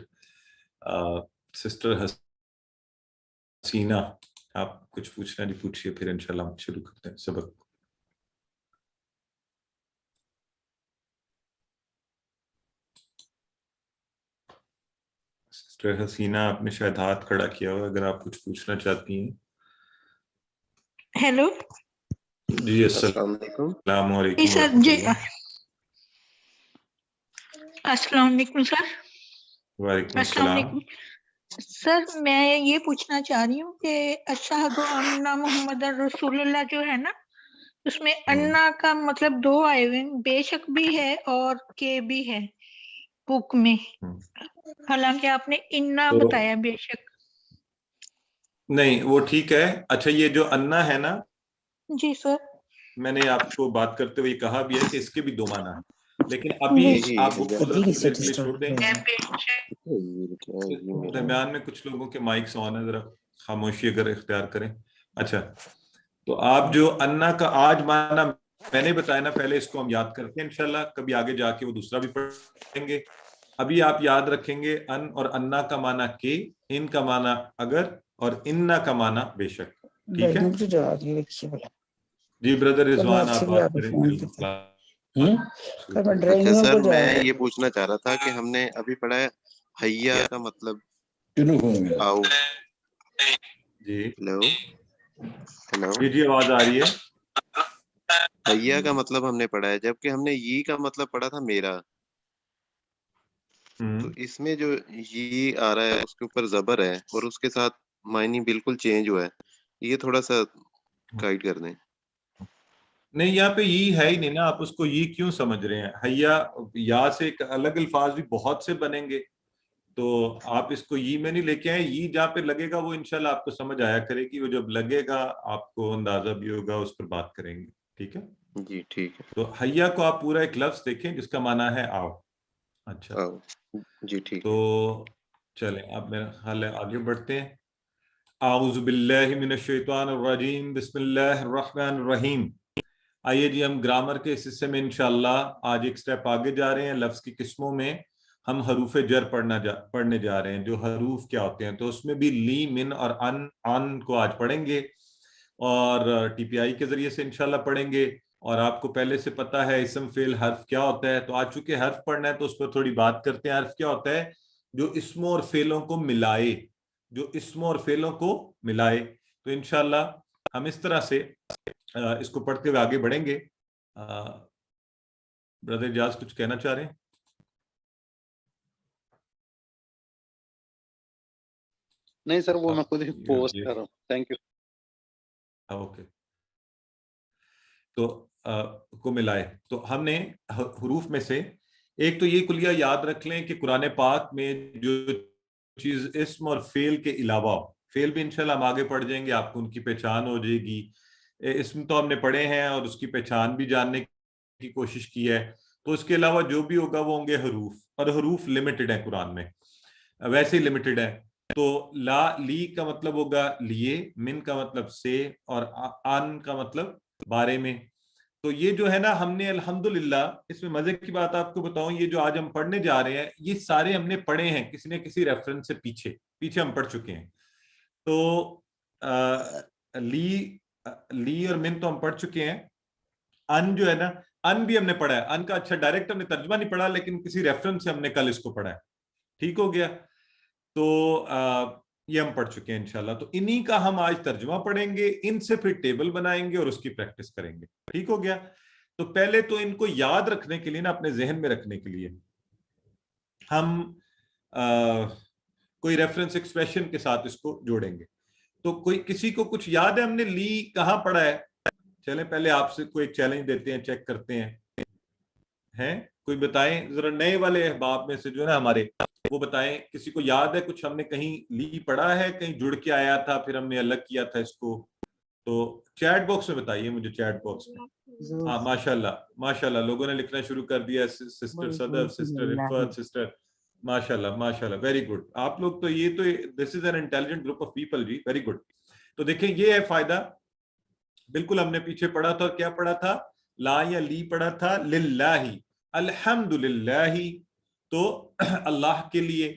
Sister Haseena آپ کچھ پوچھنا نہیں پوچھئے، پھر انشاءاللہ ہم شروع کرتے ہیں سبق۔ سسٹر حسینہ آپ نے شاید ہاتھ کھڑا کیا ہوا، اگر آپ کچھ پوچھنا چاہتی ہیں.
ہیلو
جی
السلام علیکم.
السلام علیکم
جی سر.
ورحمۃ
جی
اللہ.
السلام علیکم سر.
وعلیکم
السلام
السلام.
علیکم سر. میں یہ پوچھنا چاہ رہی ہوں کہ اشہد ان محمد رسول اللہ جو ہے نا، اس میں انا کا مطلب دو آئے ہوئے ہیں، بے شک بھی ہے اور کے بھی ہے بک میں، حالانکہ آپ نے انا
تو
بتایا بے شک.
نہیں وہ ٹھیک ہے. اچھا یہ جو انا ہے نا،
جی سر.
میں نے آپ کو بات کرتے ہوئے کہا بھی ہے کہ اس کے بھی دو معنی ہیں، لیکن ابھی
جی
آپ وہ تھوڑی دیر کے لیے چھوڑ دیں گے.
بے شک.
درمیان میں کچھ لوگوں کے مائکس آن ہے، ذرا خاموشی اگر اختیار کریں. اچھا تو آپ جو انا کا آج معنی میں نے بتایا نا، پہلے اس کو ہم یاد کرتے ہیں انشاءاللہ، کبھی آگے جا کے وہ دوسرا بھی پڑھیں گے. ابھی آپ یاد رکھیں گے ان اور انا کا معنی کے، ان کا معنی اگر، اور اننا کا معنی بے شک. ٹھیک ہے جی برادر رضوان آپ بات کریں.
اچھا سر، میں یہ پوچھنا چاہ رہا تھا کہ ہم نے ابھی پڑھا ہے حیا کا مطلب آؤ.
جی
ہیلو ہیلو.
جی جی آواز آ رہی ہے.
حیا کا مطلب ہم نے پڑھا ہے، جبکہ ہم نے یہ کا مطلب پڑھا تھا میرا. تو اس میں جو یہ آ رہا ہے اس کے اوپر زبر ہے اور اس کے ساتھ معنی بالکل چینج ہوا ہے. یہ تھوڑا سا گائیڈ کر دیں.
نہیں یہاں پہ یہ ہے ہی نہیں نا، آپ اس کو یہ کیوں سمجھ رہے ہیں؟ حیا یا سے الگ الفاظ بھی بہت سے بنیں گے، تو آپ اس کو یہ میں نہیں لے کے آئے. یہ جہاں پہ لگے گا وہ انشاءاللہ آپ کو سمجھ آیا کرے گی، وہ جب لگے گا آپ کو اندازہ بھی ہوگا، اس پر بات کریں گے. ٹھیک ہے
جی ٹھیک ہے.
تو حیا کو آپ پورا ایک لفظ دیکھیں جس کا معنی ہے آؤ. اچھا
آؤ. جی ٹھیک
تو
ہے.
چلیں اب میرا خیال ہے آگے بڑھتے ہیں. اعوذ باللہ من الشیطان الرجیم، بسم اللہ الرحمن الرحیم. آئیے جی ہم گرامر کے اس حصے میں انشاءاللہ آج ایک سٹیپ آگے جا رہے ہیں. لفظ کی قسموں میں ہم حروف جر پڑھنے جا رہے ہیں. جو حروف کیا ہوتے ہیں تو اس میں بھی لی، من اور ان کو آج پڑھیں گے، اور ٹی پی آئی کے ذریعے سے انشاءاللہ پڑھیں گے. اور آپ کو پہلے سے پتا ہے اسم فعل حرف کیا ہوتا ہے، تو آج چونکہ حرف پڑھنا ہے تو اس پر تھوڑی بات کرتے ہیں. حرف کیا ہوتا ہے؟ جو اسموں اور فعلوں کو ملائے، جو اسموں اور فعلوں کو ملائے. تو انشاءاللہ ہم اس طرح سے اس کو پڑھتے ہوئے آگے بڑھیں گے. برادر اجاز کچھ کہنا چاہ رہے ہیں؟
نہیں سر، وہ میں خود ہی پوسٹ کر رہا ہوں. Thank you.
اوکے تو کو ملائے. تو ہم نے حروف میں سے ایک تو یہ کلیہ یاد رکھ لیں کہ قرآن پاک میں جو چیز اسم اور فعل کے علاوہ، فعل بھی انشاءاللہ ہم آگے پڑھ جائیں گے، آپ کو ان کی پہچان ہو جائے گی. اسم تو ہم نے پڑھے ہیں اور اس کی پہچان بھی جاننے کی کوشش کی ہے. تو اس کے علاوہ جو بھی ہوگا وہ ہوں گے حروف، اور حروف لمیٹڈ ہیں قرآن میں، ویسے ہی لمیٹڈ ہیں. تو لا لی کا مطلب ہوگا لیے، من کا مطلب سے، اور ان کا مطلب بارے میں. تو یہ جو ہے نا ہم نے الحمدللہ، اس میں مزے کی بات آپ کو بتاؤں، یہ جو آج ہم پڑھنے جا رہے ہیں یہ سارے ہم نے پڑھے ہیں کسی نہ کسی ریفرنس سے، پیچھے ہم پڑھ چکے ہیں. تو لی اور من تو ہم پڑھ چکے ہیں. ان جو ہے نا، ان بھی ہم نے پڑھا ہے. ان کا اچھا ڈائریکٹ ہم نے ترجمہ نہیں پڑھا، لیکن کسی ریفرنس سے ہم نے کل اس کو پڑھا ہے. ٹھیک ہو گیا. تو یہ ہم پڑھ چکے ہیں انشاءاللہ. تو انہی کا ہم آج ترجمہ پڑھیں گے، ان سے پھر ٹیبل بنائیں گے اور اس کی پریکٹس کریں گے. ٹھیک ہو گیا. تو پہلے تو ان کو یاد رکھنے کے لیے نا، اپنے ذہن میں رکھنے کے لیے ہم کوئی ریفرنس ایکسپریشن کے ساتھ اس کو جوڑیں گے. تو کوئی کسی کو کچھ یاد ہے ہم نے لی کہاں پڑھا ہے؟ چلیں پہلے آپ سے کوئی چیلنج دیتے ہیں، چیک کرتے ہیں کوئی بتائیں ذرا، نئے والے احباب میں سے جو ہے نا ہمارے، وہ بتائیں کسی کو یاد ہے کچھ ہم نے کہیں لی پڑھا ہے، کہیں جڑ کے آیا تھا پھر ہم نے الگ کیا تھا اس کو. تو چیٹ باکس میں بتائیے مجھے، چیٹ باکس میں. ہاں ماشاءاللہ لوگوں نے لکھنا شروع کر دیا. Sister Sadaf, sister Irfat, sister ماشاءاللہ ویری گڈ. آپ لوگ تو یہ تو this is an intelligent group of people جی، ویری گڈ. تو دیکھیں یہ ہے فائدہ. بالکل ہم نے پیچھے پڑھا تھا، اور کیا پڑھا تھا؟ لا یا لی پڑھا تھا. للہ، الحمدللہ، تو اللہ کے لیے.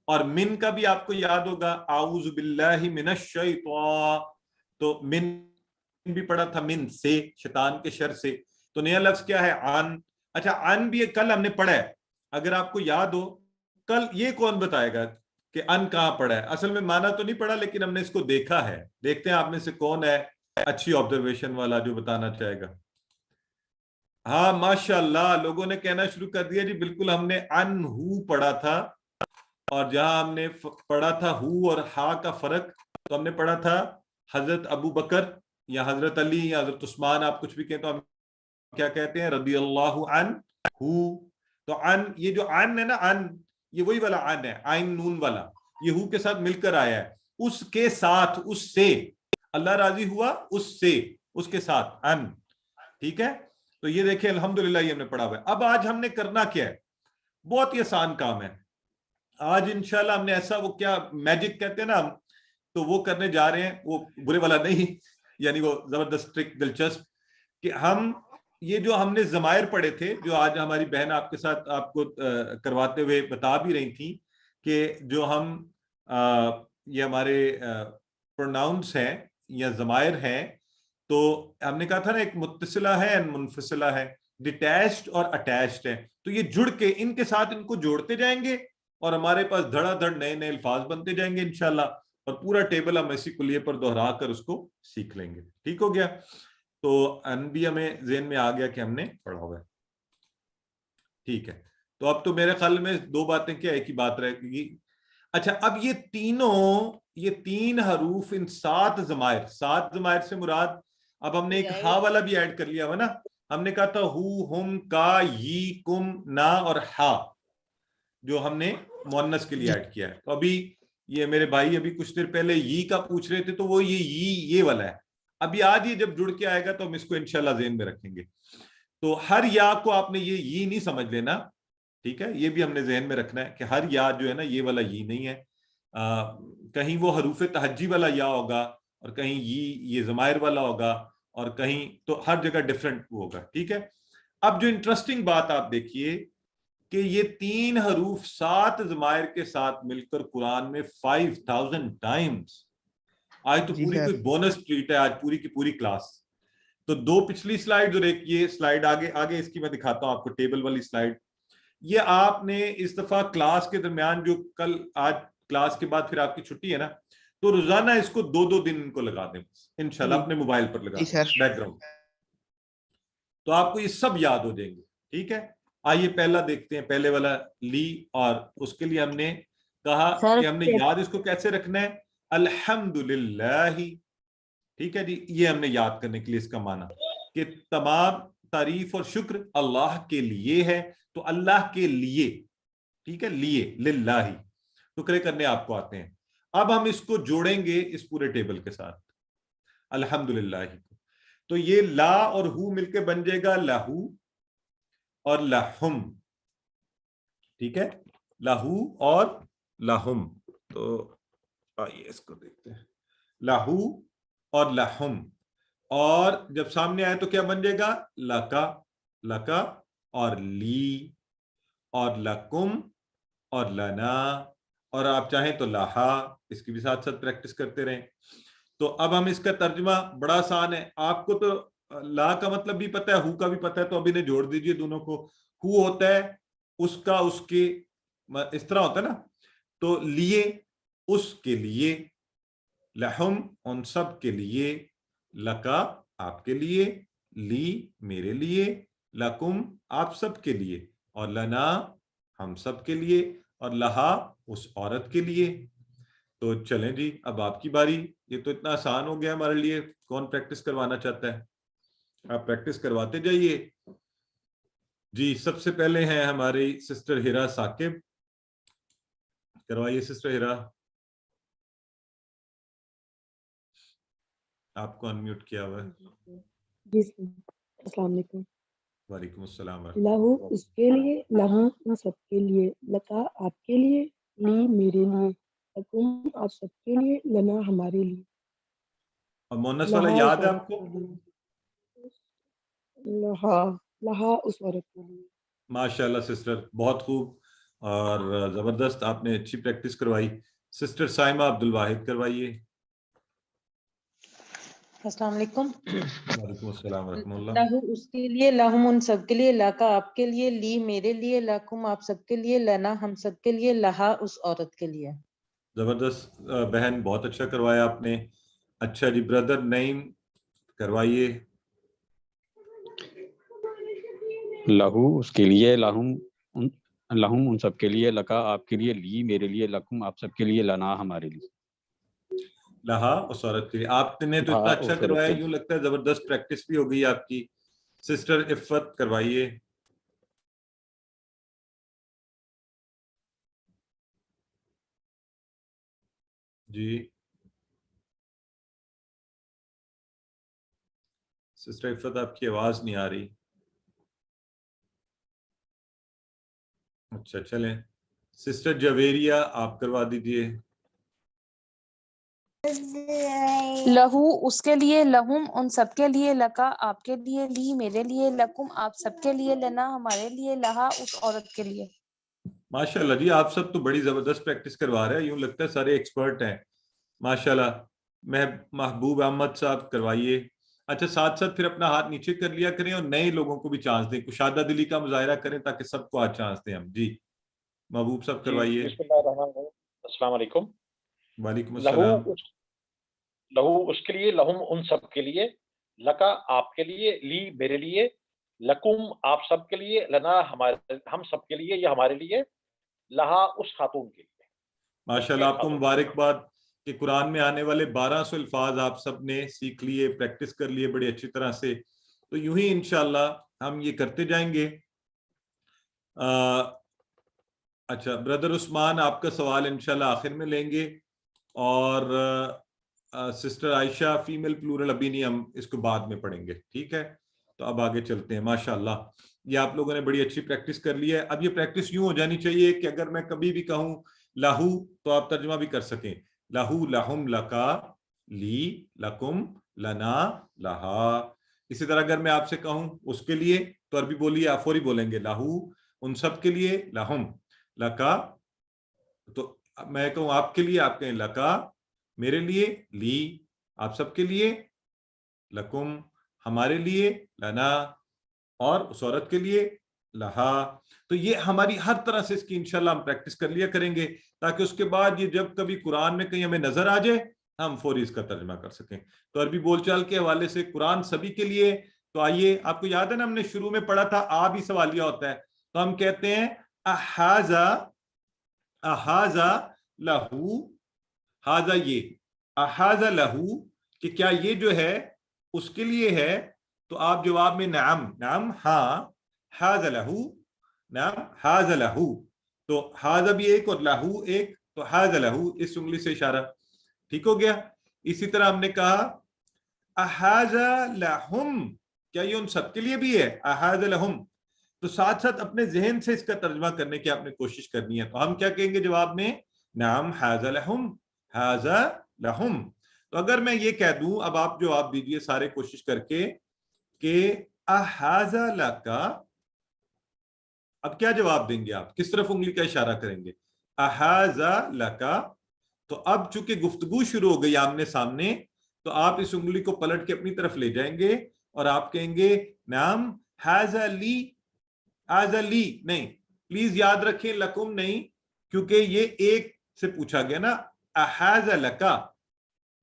اور من کا بھی آپ کو یاد ہوگا، اعوذ باللہ من الشیطان، تو من بھی پڑھا تھا، من سے، شیطان کے شر سے. تو نیا لفظ کیا ہے؟ عن. اچھا عن بھی کل ہم نے پڑھا ہے، اگر آپ کو یاد ہو. کل یہ کون بتائے گا؟ کہ ان کہاں پڑا ہے. اصل میں مانا تو نہیں پڑا لیکن ہم نے اس کو دیکھا ہے. دیکھتے ہیں آپ میں سے کون ہے اچھی آبزرویشن والا جو بتانا چاہے گا. ہاں ماشاءاللہ لوگوں نے کہنا شروع کر دیا جی بالکل ہم نے ان ہو پڑھا تھا, اور جہاں ہم نے پڑھا تھا ہو اور ہا کا فرق تو ہم نے پڑھا تھا حضرت ابو بکر یا حضرت علی یا حضرت عثمان, آپ کچھ بھی کہیں تو ہم کیا کہتے ہیں رضی اللہ عنہ. تو ان یہ جو ان ہے نا ان یہ وہی والا ان ہے عین نون والا, یہ ہو کے ساتھ مل کر آیا ہے. اس کے ساتھ اس سے اللہ راضی ہوا, اس سے اس کے ساتھ ان. ٹھیک ہے تو یہ دیکھیں الحمدللہ یہ ہم نے پڑھا ہوا ہے. اب آج ہم نے کرنا کیا ہے, بہت ہی آسان کام ہے. آج انشاءاللہ ہم نے ایسا وہ کیا میجک کہتے ہیں نا ہم, تو وہ کرنے جا رہے ہیں, وہ برے والا نہیں یعنی وہ زبردست ٹرک دلچسپ, کہ ہم یہ جو ہم نے ضمائر پڑھے تھے جو آج ہماری بہن آپ کے ساتھ آپ کو کرواتے ہوئے بتا بھی رہی تھی کہ جو ہم یہ ہمارے پروناؤنس ہیں یا ضمائر ہیں, تو ہم نے کہا تھا نا ایک متصلہ ہے منفصلہ ہے, ڈیٹیچڈ اور اٹیچڈ ہے. تو یہ جڑ کے ان کے ساتھ ان کو جوڑتے جائیں گے اور ہمارے پاس دھڑا دھڑ نئے نئے الفاظ بنتے جائیں گے انشاءاللہ, اور پورا ٹیبل ہم اسی کلیے پر دہرا کر اس کو سیکھ لیں گے. ٹھیک ہو گیا؟ تو ان بھی ہمیں ذہن میں آ گیا کہ ہم نے پڑھا ہوا ہے. ٹھیک ہے تو اب تو میرے خیال میں دو باتیں کیا ایک ہی بات رہے گی. اچھا اب یہ تینوں یہ تین حروف ان سات ضمائر سے مراد, اب ہم نے ایک ہا والا بھی ایڈ کر لیا ہوا نا. ہم نے کہا تھا ہو ہم کا ی کم نا اور ہا جو ہم نے مؤنث کے لیے ایڈ کیا ہے. تو ابھی یہ میرے بھائی ابھی کچھ دیر پہلے ی کا پوچھ رہے تھے تو وہ یہ والا ہے. ابھی آج یہ جب جڑ کے آئے گا تو ہم اس کو انشاءاللہ ذہن میں رکھیں گے. تو ہر یا کو آپ نے یہ نہیں سمجھ لینا, ٹھیک ہے, یہ بھی ہم نے ذہن میں رکھنا ہے کہ ہر یا جو ہے نا یہ والا یہ نہیں ہے. کہیں وہ حروف تہجی والا یا ہوگا اور کہیں یہ ضمائر والا ہوگا اور کہیں تو ہر جگہ ڈفرنٹ ہوگا. ٹھیک ہے. اب جو انٹرسٹنگ بات آپ دیکھیے کہ یہ تین حروف سات ضمائر کے ساتھ مل کر قرآن میں 5000 ٹائمز. آج تو پوری کوئی بونس ٹریٹ ہے آج پوری کی پوری کلاس. تو دو پچھلی سلائیڈ اور ایک یہ سلائیڈ آگے اس کی میں دکھاتا ہوں آپ کو ٹیبل والی سلائیڈ. یہ آپ نے اس دفعہ کلاس کے درمیان جو کل آج کلاس کے بعد پھر آپ کی چھٹی ہے نا, تو روزانہ اس کو 2 دن ان کو لگا دیں انشاءاللہ, اپنے موبائل پر لگا دیں بیک گراؤنڈ, تو آپ کو یہ سب یاد ہو جائیں گے. ٹھیک ہے. آئیے پہلا دیکھتے ہیں, پہلے والا لی, اور اس کے لیے ہم نے کہا کہ ہم نے یاد اس کو کیسے رکھنا ہے, الحمدللہ. ٹھیک ہے جی, یہ ہم نے یاد کرنے کے لیے اس کا معنی کہ تمام تعریف اور شکر اللہ کے لیے ہے. تو اللہ کے لیے, ٹھیک ہے, لیے للہ ٹکڑے کرنے آپ کو آتے ہیں. اب ہم اس کو جوڑیں گے اس پورے ٹیبل کے ساتھ الحمدللہ کو. تو یہ لا اور ہو مل کے بن جائے گا لہو اور لہم. ٹھیک ہے, لہو اور لہم. تو آئیے اس کو دیکھتے ہیں, لہو اور لہم, اور جب سامنے آئے تو کیا بن جائے گا, لکا لکا اور لی اور لکم اور لنا, اور آپ چاہیں تو لاہا, اس کی بھی ساتھ ساتھ پریکٹس کرتے رہیں. تو اب ہم اس کا ترجمہ بڑا آسان ہے, آپ کو تو لا کا مطلب بھی پتہ ہے, ہو کا بھی پتہ ہے, تو اب انہیں جوڑ دیجئے دونوں کو. ہو ہوتا ہے اس کا اس کے, اس طرح ہوتا ہے نا, تو لیے اس کے لیے, لہم ان سب کے لیے, لکا آپ کے لیے, لی میرے لیے, لکم آپ سب کے لیے, اور لنا ہم سب کے لیے, اور لہا اس عورت کے لیے. تو چلیں جی اب آپ کی باری. یہ تو اتنا آسان ہو گیا ہمارے لیے. کون پریکٹس کروانا چاہتا ہے؟ آپ پریکٹس کرواتے جائیے جی. سب سے پہلے ہیں ہماری سسٹر ہیرا ثاقب, کروائیے سسٹر ہیرا. آپ کو انمیوٹ کیا ہوا ہے.
جی السلام علیکم.
وعلیکم السلام.
لہو اس کے لیے, لہا ہم سب کے لیے, لکا آپ کے لیے, لی میرے لیے, لکم آپ سب کے لیے, لنا ہمارے لیے.
اور مونس والا یاد ہے آپ کو؟
لہا اس عورت کے لیے.
ماشاءاللہ سسٹر, بہت خوب اور زبردست, آپ نے اچھی پریکٹس کروائی. سسٹر سائمہ عبد الواحد کروائیے.
السلام علیکم.
وعلیکم السلام ورحمۃ اللہ.
لہو اس کے لیے, لہم ان سب کے لیے, لاکا آپ کے لیے, لی میرے لیے, لکم آپ سب کے لیے, لنا ہم سب کے لیے, لہا اس عورت کے لیے.
زبردست بہن، بہت اچھا کروایا آپ نے. اچھا جی بردر نعیم کروائیے.
لہو اس کے لیے، لہم ان سب کے لیے، لکا آپ کے لیے، لی میرے لیے، لکم آپ سب کے لیے، لنا ہمارے لیے.
لہا اس عورت کے لیے. آپ نے تو اتنا اچھا کروایا، یوں لگتا ہے زبردست پریکٹس بھی ہو گئی آپ کی. سسٹر عفت کروائیے. جی سسٹر عفت آپ کی آواز نہیں آ رہی. اچھا چلیں سسٹر جویریہ آپ کروا دیجئے.
لہو اس کے لیے، لہم ان سب کے لیے، لکا آپ کے لیے، لی میرے لیے، لکم آپ سب کے لیے، لنا ہمارے لیے، لہا اس عورت کے لیے.
ماشاءاللہ جی آپ سب تو بڑی زبردست پریکٹس کروا رہے ہیں، یوں لگتا ہے سارے ایکسپرٹ ہیں ماشاءاللہ. محبوب احمد صاحب کروائیے. اچھا ساتھ ساتھ پھر اپنا ہاتھ نیچے کر لیا کریں اور نئے لوگوں کو بھی چانس دیں، کشادہ دلی کا مظاہرہ کریں تاکہ سب کو آج چانس دیں ہم. جی محبوب صاحب کروائیے.
بسم اللہ الرحمن الرحیم. السلام علیکم.
وعلیکم السلام.
لہو اس کے لیے، لہم ان سب کے لیے، لکا آپ کے لیے، لی میرے لیے، لکم آپ سب کے لیے، لنا ہم سب کے لیے یا ہمارے لیے، لہا اس خاتون کے لیے.
ماشاءاللہ آپ کو مبارکباد کہ قرآن میں آنے والے 1200 الفاظ آپ سب نے سیکھ لیے، پریکٹس کر لیے بڑی اچھی طرح سے. تو یوں ہی انشاءاللہ ہم یہ کرتے جائیں گے. اچھا بردر عثمان آپ کا سوال انشاءاللہ آخر میں لیں گے، اور سسٹر عائشہ فیمیل پلورل ابھی نہیں، ہم اس کو بعد میں پڑھیں گے. ٹھیک ہے تو اب آگے چلتے ہیں. ماشاءاللہ یہ آپ لوگوں نے بڑی اچھی پریکٹس کر لی ہے. اب یہ پریکٹس یوں ہو جانی چاہیے کہ اگر میں کبھی بھی کہوں لہو تو آپ ترجمہ بھی کر سکیں. لہو لہم لکا لی لکم لنا لہا. اسی طرح اگر میں آپ سے کہوں اس کے لیے تو عربی بولیے، آپ فوری بولیں گے لہو ان سب کے لیے، لہم لکا. تو میں کہوں آپ کے لیے آپ کہیں لکا میرے لیے، لی آپ سب کے لیے، لکم ہمارے لیے، لنا اور اس عورت کے لیے، لہا. تو یہ ہماری ہر طرح سے اس کی انشاءاللہ ہم پریکٹس کر لیا کریں گے تاکہ اس کے بعد یہ جب کبھی قرآن میں کہیں ہمیں نظر آ جائے ہم فوری اس کا ترجمہ کر سکیں. تو عربی بول چال کے حوالے سے قرآن سبھی کے لیے. تو آئیے آپ کو یاد ہے نا ہم نے شروع میں پڑھا تھا آ بھی سوالیہ ہوتا ہے، تو ہم کہتے ہیں احاذا احاذا لہو، ہاذا یہ، احاذا لہو کہ کیا یہ جو ہے اس کے لیے ہے. تو آپ جواب میں نعم نعم ہاں، حاذا لہو نعم حاذا لہو. تو حاذا بھی ایک اور لہو ایک، تو حاذا لہو اس انگلی سے اشارہ. ٹھیک ہو گیا. اسی طرح ہم نے کہا احاذا لہم، کیا یہ ان سب کے لیے بھی ہے، احاذا لہم. تو ساتھ ساتھ اپنے ذہن سے اس کا ترجمہ کرنے کی آپ نے کوشش کرنی ہے. تو ہم کیا کہیں گے جواب میں نعم حاذا لہم حاذا لہم. تو اگر میں یہ کہہ دوں، اب آپ جواب دیجئے سارے کوشش کر کے کہ احاذا لکا، اب کیا جواب دیں گے آپ، کس طرف انگلی کا اشارہ کریں گے؟ احاذا لکا. تو اب چونکہ گفتگو شروع ہو گئی آمنے سامنے، تو آپ اس انگلی کو پلٹ کے اپنی طرف لے جائیں گے اور آپ کہیں گے نعم حاذا لی، حاذا لی نہیں، پلیز یاد رکھیں لکم نہیں، کیونکہ یہ ایک سے پوچھا گیا نا، احاذا لکا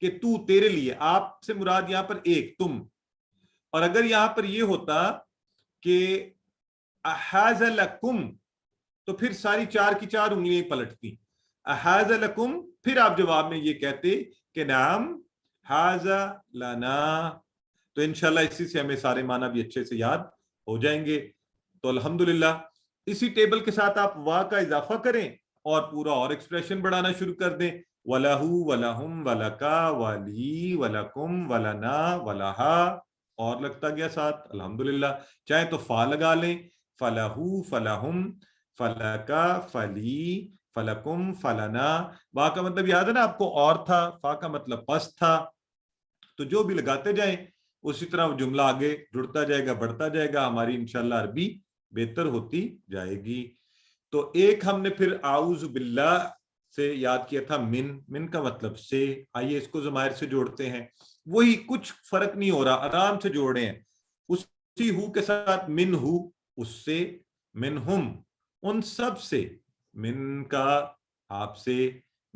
کہ تو تیرے لیے، آپ سے مراد یہاں پر ایک تم. اور اگر یہاں پر یہ ہوتا کہ احاذا لکم تو پھر ساری چار کی چار انگلیاں پلٹتی. احاذا لکم پھر آپ جواب میں یہ کہتے کہ نعم حاذا لنا. تو انشاءاللہ اسی سے ہمیں سارے معنی بھی اچھے سے یاد ہو جائیں گے. تو الحمدللہ اسی ٹیبل کے ساتھ آپ وا کا اضافہ کریں اور پورا اور ایکسپریشن بڑھانا شروع کر دیں. وَلَهُ وَلَهُمْ وَلَكَا وَلِي وَلَكُمْ وَلَنَا وَلَهَا اور لگتا گیا ساتھ. الحمدللہ چاہے تو فا لگا لیں، فَلَهُ فَلَهُمْ فَلَكَا فَلِي فَلَكُمْ فَلَنَا. وا کا مطلب یاد ہے نا آپ کو، اور تھا، فا کا مطلب پس تھا. تو جو بھی لگاتے جائیں اسی طرح وہ جملہ آگے جڑتا جائے گا، بڑھتا جائے گا، ہماری انشاءاللہ عربی بہتر ہوتی جائے گی. تو ایک ہم نے پھر اعوذ باللہ سے یاد کیا تھا، من کا مطلب سے. آئیے اس کو ضمائر سے جوڑتے ہیں، وہی کچھ فرق نہیں ہو رہا، آرام سے جوڑ رہے ہیں. اسی ہو کے ساتھ من ہو اس سے، منہم ان سب سے، من کا آپ سے،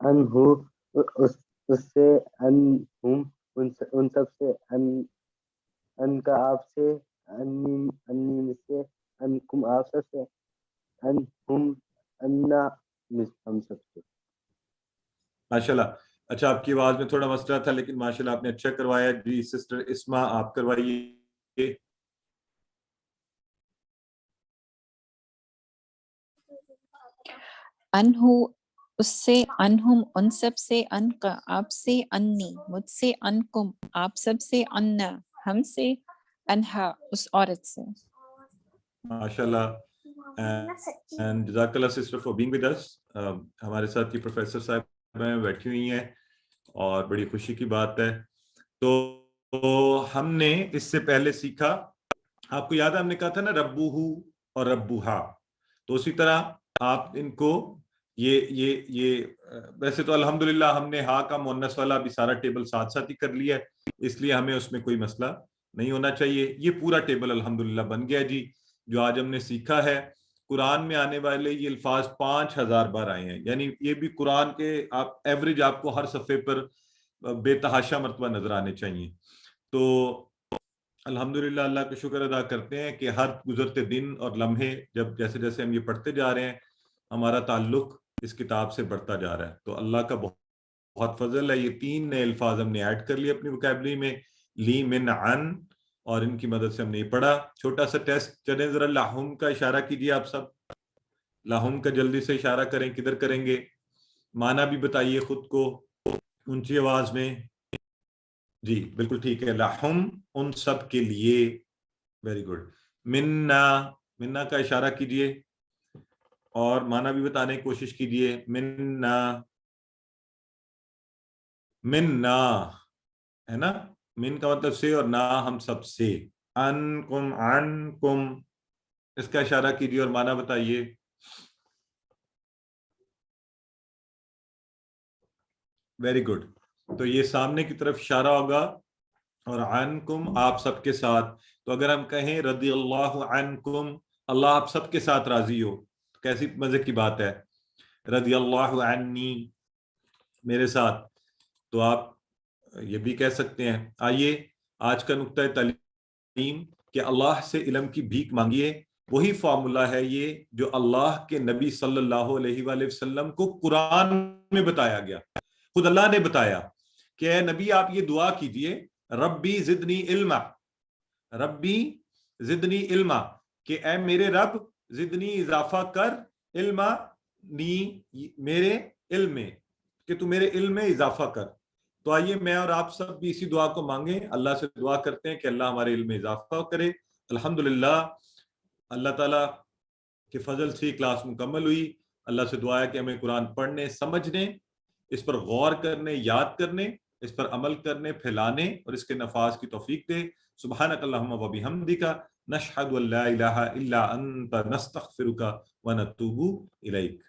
انہو اس سے انہم ان سب سے ان کا آپ سے انی سے انکم آپ سب سے انہم انا ہم سب سے.
ماشاءاللہ. اچھا آپ کی آواز میں تھوڑا مسئلہ تھا لیکن ماشاءاللہ آپ نے اچھا کروایا. جی سسٹر اسما آپ کروائیے.
انہو اس سے انہم ان سب سے ان کا آپ سے انی مجھ سے انکم آپ سب سے انا ہم سے انہا اس عورت سے.
ماشاءاللہ. And جزاک اللہ sister for being with us. ہمارے ساتھ یہ پروفیسر صاحب بیٹھی ہوئی ہیں اور بڑی خوشی کی بات ہے. تو ہم نے اس سے پہلے سیکھا, آپ کو یاد ہے ہم نے کہا تھا نا ربوہو اور ربوہا, تو اسی طرح آپ ان کو یہ ویسے تو الحمدللہ ہم نے ہا کا مؤنث والا بھی سارا ٹیبل ساتھ ساتھ ہی کر لیا ہے, اس لیے ہمیں اس میں کوئی مسئلہ نہیں ہونا چاہیے. یہ پورا ٹیبل الحمدللہ بن گیا جی جو آج ہم نے سیکھا ہے. قرآن میں آنے والے یہ الفاظ 5000 بار آئے ہیں, یعنی یہ بھی قرآن کے آپ ایوریج آپ کو ہر صفحے پر بے تحاشا مرتبہ نظر آنے چاہیے. تو الحمدللہ اللہ کا شکر ادا کرتے ہیں کہ ہر گزرتے دن اور لمحے جب جیسے جیسے ہم یہ پڑھتے جا رہے ہیں ہمارا تعلق اس کتاب سے بڑھتا جا رہا ہے. تو اللہ کا بہت فضل ہے. یہ 3 نئے الفاظ ہم نے ایڈ کر لیے اپنی وکیبلری میں, لی من عن, اور ان کی مدد سے ہم نے یہ پڑھا. چھوٹا سا ٹیسٹ, چلیں ذرا لہم کا اشارہ کیجیے آپ سب. لہم کا جلدی سے اشارہ کریں, کدھر کریں گے؟ معنی بھی بتائیے خود کو اونچی آواز میں. جی بالکل ٹھیک ہے, لہم ان سب کے لیے. Very good. منا, منا کا اشارہ کیجیے اور معنی بھی بتانے کی کوشش کیجیے. منا, منا ہے نا, من کا مطلب سے اور نا ہم سب سے. انکم, عنکم, اس کا اشارہ کیجیے اور معنی بتائیے. Very good. تو یہ سامنے کی طرف اشارہ ہوگا اور عنکم آپ سب کے ساتھ. تو اگر ہم کہیں رضی اللہ عنکم, اللہ آپ سب کے ساتھ راضی ہو, کیسی مزے کی بات ہے. رضی اللہ عنی, میرے ساتھ, تو آپ یہ بھی کہہ سکتے ہیں. آئیے آج کا نقطہ تعلیم کہ اللہ سے علم کی بھیک مانگیے. وہی فارمولا ہے یہ جو اللہ کے نبی صلی اللہ علیہ وآلہ وسلم کو قرآن میں بتایا گیا. خود اللہ نے بتایا کہ اے نبی آپ یہ دعا کیجئے, ربی زدنی علما, ربی زدنی علما, کہ اے میرے رب زدنی اضافہ کر, علما نی میرے علم میں, کہ تو میرے علم میں اضافہ کر. تو آئیے میں اور آپ سب بھی اسی دعا کو مانگیں, اللہ سے دعا کرتے ہیں کہ اللہ ہمارے علم میں اضافہ کرے. الحمدللہ اللہ تعالیٰ کے فضل سے کلاس مکمل ہوئی. اللہ سے دعا ہے کہ ہمیں قرآن پڑھنے, سمجھنے, اس پر غور کرنے, یاد کرنے, اس پر عمل کرنے, پھیلانے اور اس کے نفاذ کی توفیق دے. سبحانک اللہم و بحمدک, نشہد ان لا الہ الا انت, نستغفرک و نتوب الیک.